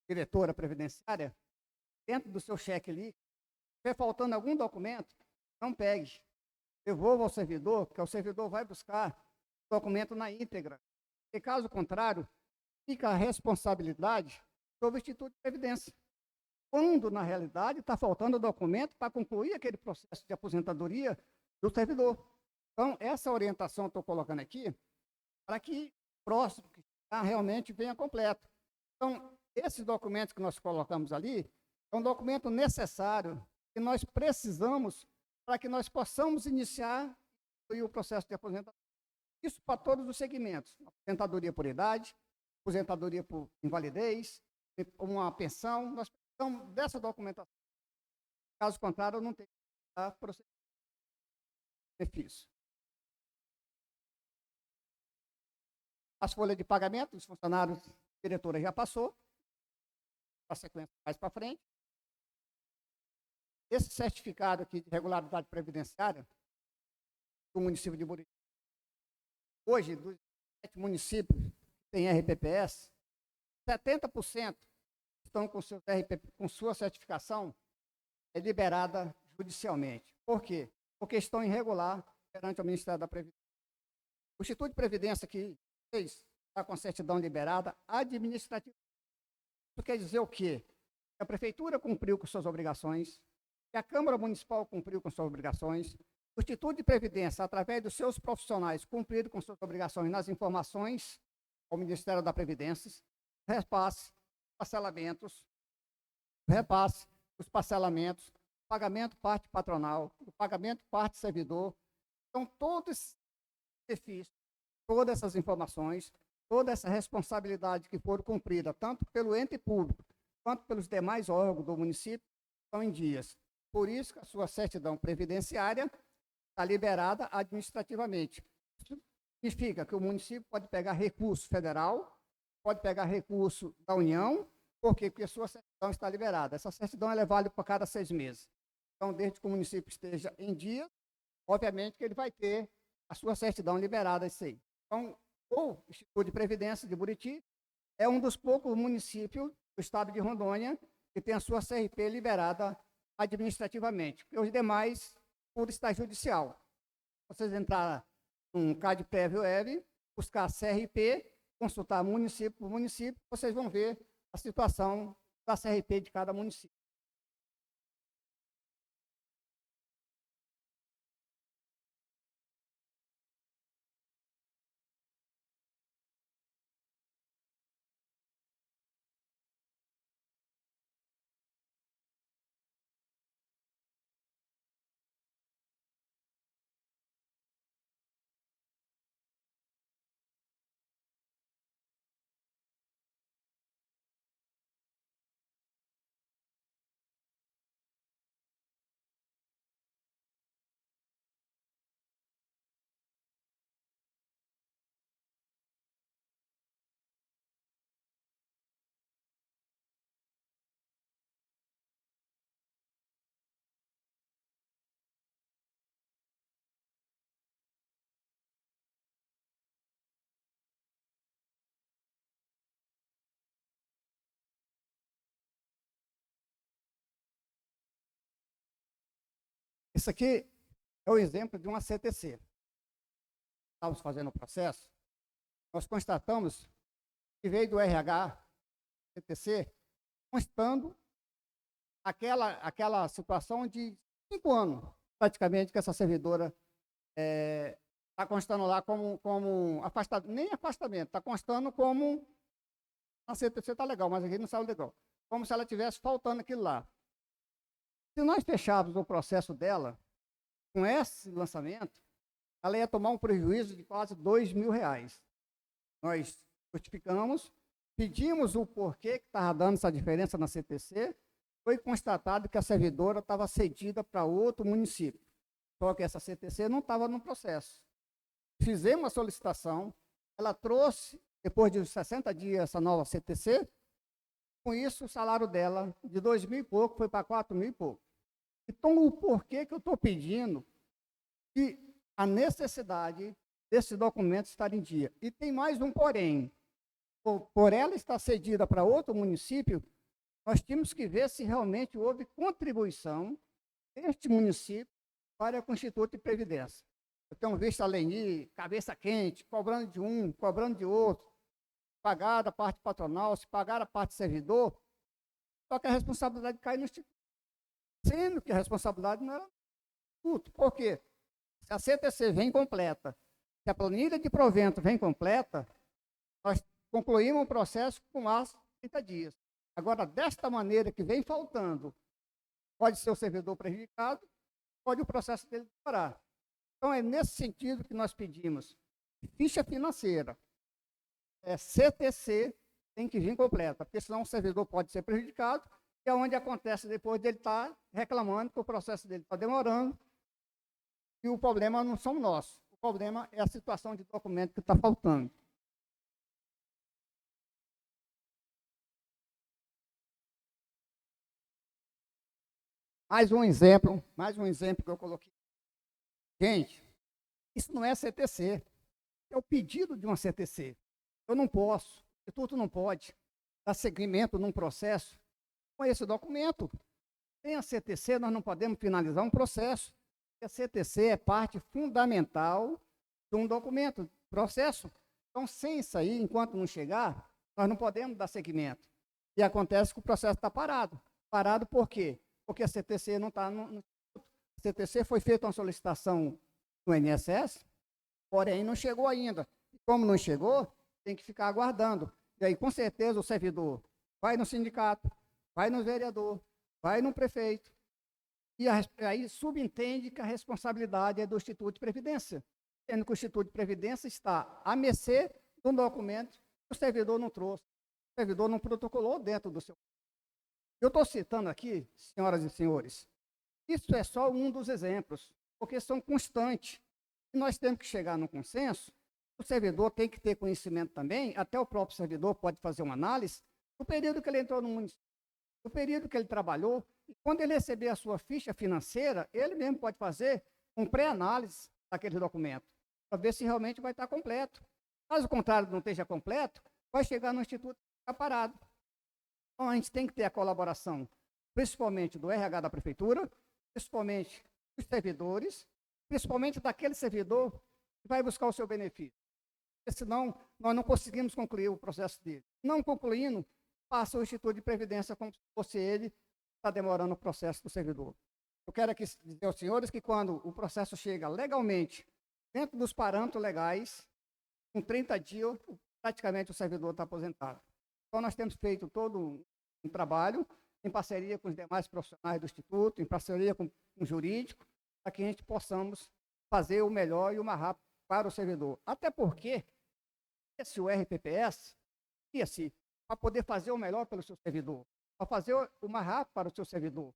Speaker 5: diretora previdenciária dentro do seu cheque ali, se estiver faltando algum documento, não pegue. Devolva ao servidor, porque o servidor vai buscar o documento na íntegra. E caso contrário, fica a responsabilidade sobre o Instituto de Previdência. Quando, na realidade, está faltando documento para concluir aquele processo de aposentadoria do servidor. Então, essa orientação eu estou colocando aqui para que o próximo que realmente venha completo. Então, esses documentos que nós colocamos ali é um documento necessário que nós precisamos para que nós possamos iniciar o processo de aposentadoria. Isso para todos os segmentos. Aposentadoria por idade, aposentadoria por invalidez, uma pensão. Nós precisamos dessa documentação. Caso contrário, eu não tenho procedimento de benefício. As folhas de pagamento dos funcionários, a diretora já passou. A sequência mais para frente. Esse certificado aqui de regularidade previdenciária do município de Buriti. Hoje, dos 7 municípios que têm RPPS, 70% estão com, com sua certificação liberada judicialmente. Por quê? Porque estão irregular perante o Ministério da Previdência. O Instituto de Previdência que está com a certidão liberada administrativa. Isso quer dizer o quê? Que a Prefeitura cumpriu com suas obrigações, que a Câmara Municipal cumpriu com suas obrigações, o Instituto de Previdência, através dos seus profissionais, cumpriram com suas obrigações nas informações ao Ministério da Previdência, repasse, parcelamentos, repasse, os parcelamentos, pagamento parte patronal, o pagamento parte servidor. Então, todos esses benefícios, todas essas informações, toda essa responsabilidade que foram cumprida, tanto pelo ente público, quanto pelos demais órgãos do município, estão em dias. Por isso que a sua certidão previdenciária está liberada administrativamente. Isso significa que o município pode pegar recurso federal, pode pegar recurso da União, por quê? Porque a sua certidão está liberada. Essa certidão é válida por cada 6 meses. Então, desde que o município esteja em dia, obviamente que ele vai ter a sua certidão liberada, isso aí. Então, o Instituto de Previdência de Buriti é um dos poucos municípios do estado de Rondônia que tem a sua CRP liberada administrativamente, porque os demais, por estar judicial. Vocês entrarem no CAD Prévio Web, buscar a CRP, consultar município por município, vocês vão ver a situação da CRP de cada município. Isso aqui é o exemplo de uma CTC. Estávamos fazendo o processo, nós constatamos que veio do RH, CTC, constando aquela situação de 5 anos, praticamente, que essa servidora está constando lá como afastamento, nem afastamento, está constando como a CTC está legal, mas aqui não saiu legal. Como se ela tivesse faltando aquilo lá. Se nós fecharmos o processo dela, com esse lançamento, ela ia tomar um prejuízo de quase R$2.000. Nós justificamos, pedimos o porquê que estava dando essa diferença na CTC, foi constatado que a servidora estava cedida para outro município. Só que essa CTC não estava no processo. Fizemos a solicitação, ela trouxe, depois de 60 dias, essa nova CTC, com isso o salário dela, de 2.000 e pouco, foi para 4.000 e pouco. Então, o porquê que eu estou pedindo que a necessidade desse documento estar em dia. E tem mais um porém. Por ela estar cedida para outro município, nós tínhamos que ver se realmente houve contribuição deste município para com o Instituto de Previdência. Eu tenho visto a Leni, cabeça quente, cobrando de um, cobrando de outro, pagar a parte patronal, se pagar a parte servidor, só que a responsabilidade cai no Instituto, sendo que a responsabilidade não era do Instituto. Por quê? Se a CTC vem completa, se a planilha de provento vem completa, nós concluímos o processo com mais 30 dias. Agora, desta maneira que vem faltando, pode ser o servidor prejudicado, pode o processo dele parar. Então, é nesse sentido que nós pedimos ficha financeira. CTC tem que vir completa, porque senão o servidor pode ser prejudicado, que é onde acontece depois dele estar reclamando que o processo dele está demorando, e o problema não são nossos. O problema é a situação de documento que está faltando. Mais um exemplo que eu coloquei. Gente, isso não é CTC, é o pedido de uma CTC. Eu não posso, o Instituto não pode dar seguimento num processo com esse documento. Sem a CTC, nós não podemos finalizar um processo. A CTC é parte fundamental de um documento, processo. Então, sem isso aí, enquanto não chegar, nós não podemos dar seguimento. E acontece que o processo está parado. Parado por quê? Porque a CTC não está no a CTC foi feita uma solicitação no INSS, porém não chegou ainda. E como não chegou, tem que ficar aguardando. E aí, com certeza, o servidor vai no sindicato, vai no vereador, vai no prefeito, e aí subentende que a responsabilidade é do Instituto de Previdência, sendo que o Instituto de Previdência está a mercê de um documento que o servidor não trouxe, o servidor não protocolou dentro do seu. Eu estou citando aqui, senhoras e senhores, isso é só um dos exemplos, porque são constantes. E nós temos que chegar num consenso. O servidor tem que ter conhecimento também, até o próprio servidor pode fazer uma análise do período que ele entrou no município, do período que ele trabalhou, e quando ele receber a sua ficha financeira, ele mesmo pode fazer um pré-análise daquele documento, para ver se realmente vai estar completo. Caso o contrário não esteja completo, vai chegar no Instituto e ficar parado. Então, a gente tem que ter a colaboração, principalmente do RH da Prefeitura, principalmente dos servidores, principalmente daquele servidor que vai buscar o seu benefício. Porque senão, nós não conseguimos concluir o processo dele. Não concluindo, passa o Instituto de Previdência como se fosse ele, está demorando o processo do servidor. Eu quero aqui dizer aos senhores que quando o processo chega legalmente, dentro dos parâmetros legais, com 30 dias, praticamente o servidor está aposentado. Então, nós temos feito todo um trabalho em parceria com os demais profissionais do Instituto, em parceria com o jurídico, para que a gente possamos fazer o melhor e o mais rápido para o servidor. Até porque, esse RPPS, para poder fazer o melhor pelo seu servidor, para fazer o mais rápido para o seu servidor.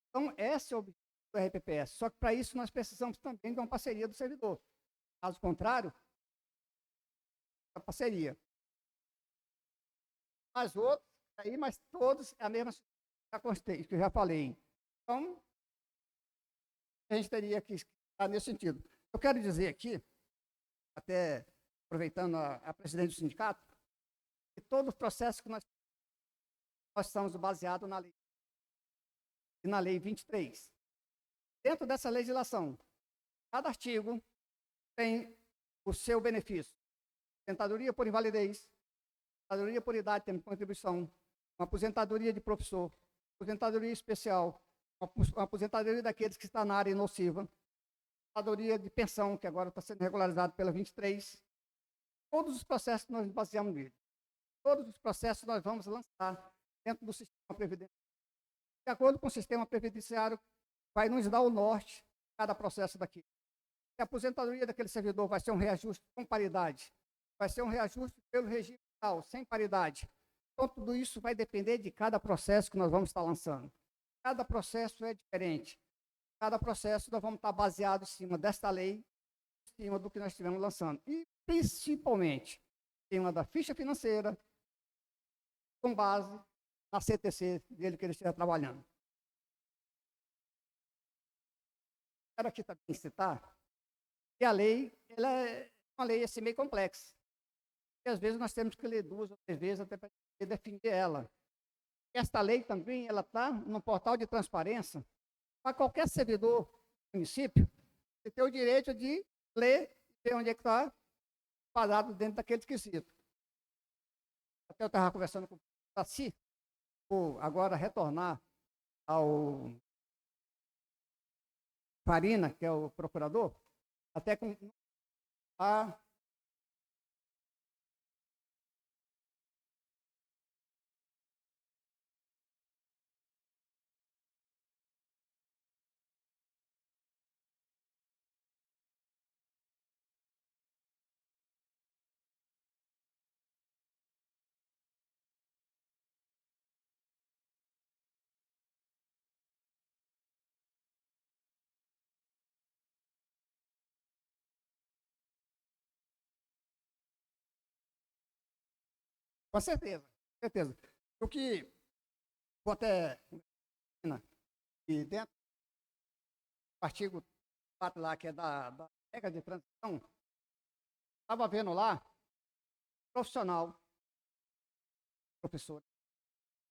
Speaker 5: Então, esse é o objetivo do RPPS. Só que, para isso, nós precisamos também de uma parceria do servidor. Caso contrário, a parceria. Mas outros, mas todos é a mesma que eu já falei. Então, a gente teria que estar nesse sentido. Eu quero dizer aqui, até aproveitando a presidente do sindicato, que todos os processos que nós estamos baseados na lei. E na lei 23. Dentro dessa legislação, cada artigo tem o seu benefício. Aposentadoria por invalidez, aposentadoria por idade, tempo de contribuição, uma aposentadoria de professor, aposentadoria especial, uma aposentadoria daqueles que estão na área nociva, aposentadoria de pensão, que agora está sendo regularizado pela 23. Todos os processos nós baseamos nele. Todos os processos nós vamos lançar dentro do sistema previdenciário. De acordo com o sistema previdenciário, vai nos dar o norte de cada processo daqui. Se a aposentadoria daquele servidor vai ser um reajuste com paridade, vai ser um reajuste pelo regime fiscal, sem paridade. Então, tudo isso vai depender de cada processo que nós vamos estar lançando. Cada processo é diferente. Cada processo nós vamos estar baseado em cima desta lei, em cima do que nós estivemos lançando. E, principalmente, em cima da ficha financeira, com base na CTC dele que ele esteja trabalhando. Quero aqui também citar que a lei ela é uma lei assim, meio complexa. E às vezes nós temos que ler 2 ou 3 vezes até para definir ela. esta lei também ela está no portal de transparência. Para qualquer servidor do município, você tem o direito de ler e ver onde é que está parado dentro daquele esquisito. Até eu estava conversando com o Saci, vou agora retornar ao Farina, que é o procurador, até com a com certeza, com certeza. O que vou até e dentro do artigo 4 lá, que é da regra de transição, estava vendo lá, profissional, professor,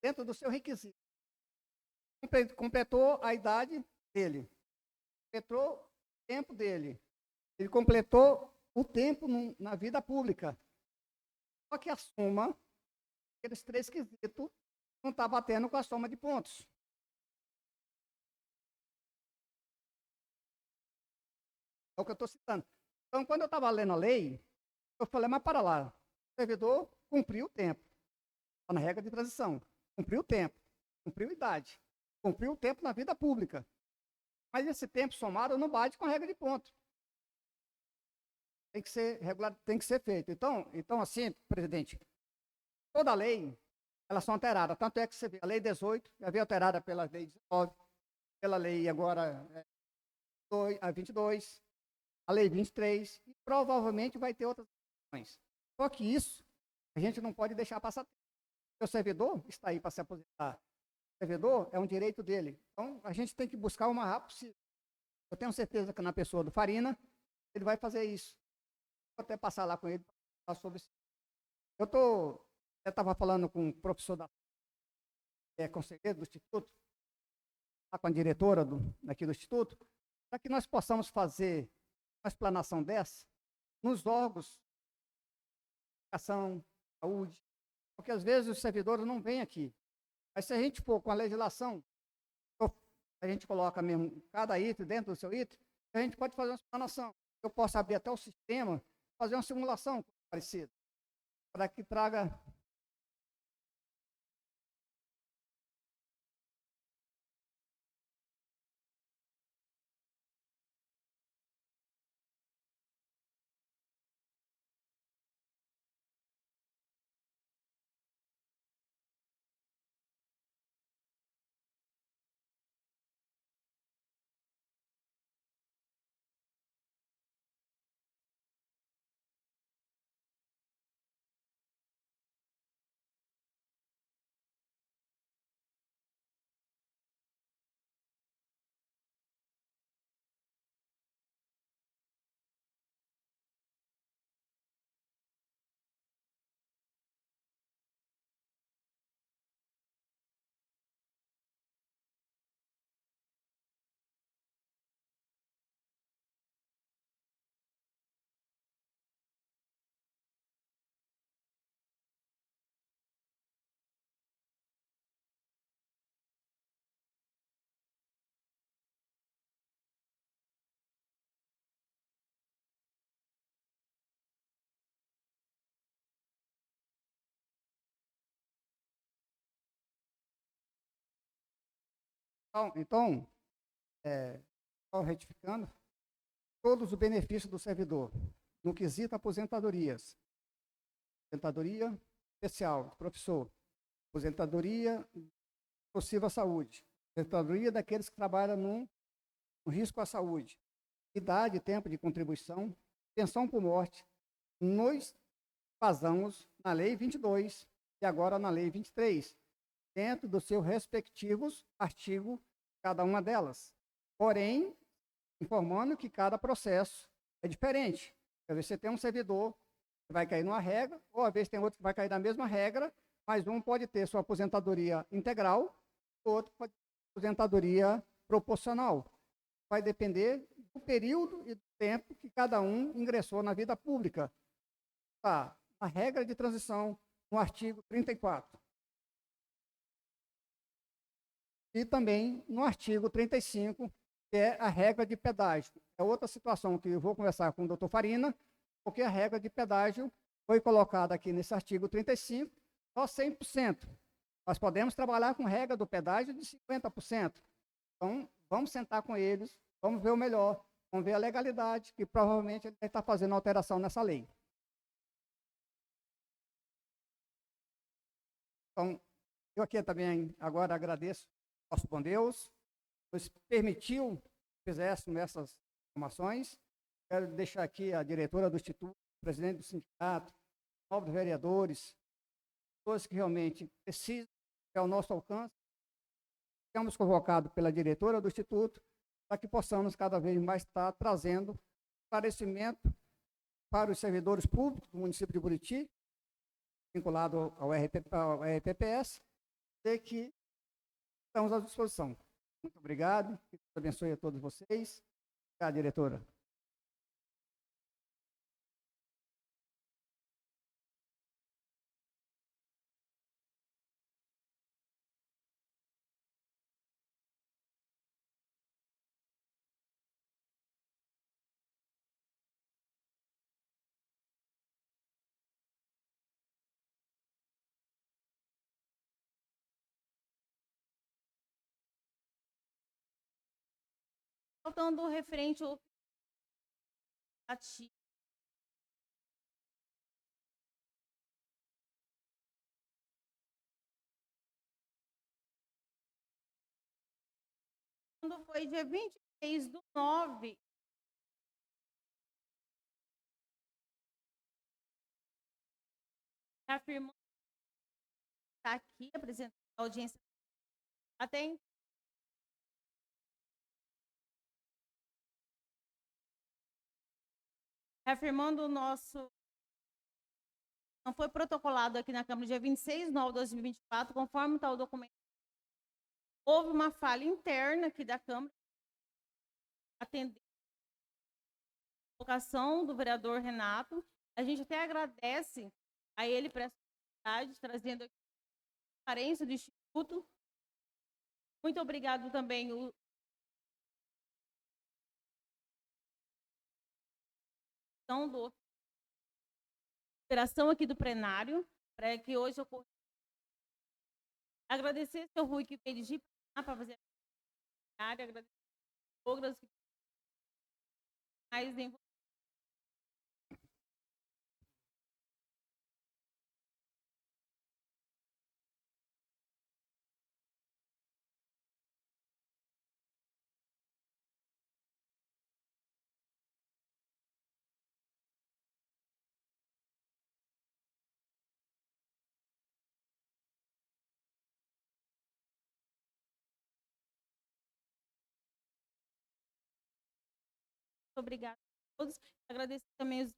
Speaker 5: dentro do seu requisito, completou a idade dele, completou o tempo dele, ele completou o tempo na vida pública. Só que a soma, aqueles 3 quesitos, não está batendo com a soma de pontos. É o que eu estou citando. Então, quando eu estava lendo a lei, eu falei, mas para lá, o servidor cumpriu o tempo. Está na regra de transição. Cumpriu o tempo, cumpriu a idade, cumpriu o tempo na vida pública. Mas esse tempo somado não bate com a regra de ponto. Tem que ser regular, tem que ser feito. Então assim, presidente, toda lei, elas são alteradas. Tanto é que você vê, a lei 18 já veio alterada pela lei 19, pela lei agora a 22, a lei 23, e provavelmente vai ter outras questões. Só que isso, a gente não pode deixar passar tempo. O servidor está aí para se aposentar. O servidor é um direito dele. Então, a gente tem que buscar o mais rápido possível. Eu tenho certeza que na pessoa do Farina, ele vai fazer isso. Vou até passar lá com ele para falar sobre isso. Eu estava falando com o professor conselheiro do Instituto, lá com a diretora aqui do Instituto, para que nós possamos fazer uma explanação dessa nos órgãos de educação, saúde, porque às vezes os servidores não vêm aqui. Mas se a gente for com a legislação, a gente coloca mesmo cada item dentro do seu item, a gente pode fazer uma explanação. Eu posso abrir até o sistema, fazer uma simulação parecida, para que traga. Então só retificando, todos os benefícios do servidor, no quesito aposentadorias, aposentadoria especial do professor, aposentadoria possível à saúde, aposentadoria daqueles que trabalham no risco à saúde, idade e tempo de contribuição, pensão por morte, nós basamos na Lei 22 e agora na Lei 23, dentro dos seus respectivos artigos, cada uma delas. Porém, informando que cada processo é diferente. Às vezes você tem um servidor que vai cair numa regra, ou às vezes tem outro que vai cair na mesma regra, mas um pode ter sua aposentadoria integral, o outro pode ter aposentadoria proporcional. Vai depender do período e do tempo que cada um ingressou na vida pública. Tá, a regra de transição no artigo 34. E também no artigo 35, que é a regra de pedágio. É outra situação que eu vou conversar com o doutor Farina, porque a regra de pedágio foi colocada aqui nesse artigo 35, só 100%. Nós podemos trabalhar com regra do pedágio de 50%. Então, vamos sentar com eles, vamos ver o melhor, vamos ver a legalidade, que provavelmente ele vai estar fazendo alteração nessa lei. Então, eu aqui também agora agradeço ao nosso bom Deus, nos permitiu que fizéssemos essas informações. Quero deixar aqui a diretora do Instituto, o presidente do sindicato, novos vereadores, todos que realmente precisam, é ao nosso alcance. Ficamos convocados pela diretora do Instituto para que possamos cada vez mais estar trazendo esclarecimento para os servidores públicos do município de Buriti, vinculado ao RPPS, e que estamos à disposição. Muito obrigado, que Deus abençoe a todos vocês. Obrigado, diretora.
Speaker 1: Faltando o referente ao ativo. Quando foi dia 26/9, reafirmando que está aqui apresentando a audiência até então. Reafirmando o nosso. Não foi protocolado aqui na Câmara dia 26/9/2024, conforme está o documento. Houve uma falha interna aqui da Câmara, atendendo a colocação do vereador Renato. A gente até agradece a ele por essa oportunidade, trazendo aqui a transparência do Instituto. Muito obrigado também do operação aqui do plenário, para que hoje eu agradecer ao seu Rui que veio de para fazer a área, agradecer ao Douglas que mais em obrigado a todos. Agradecer também os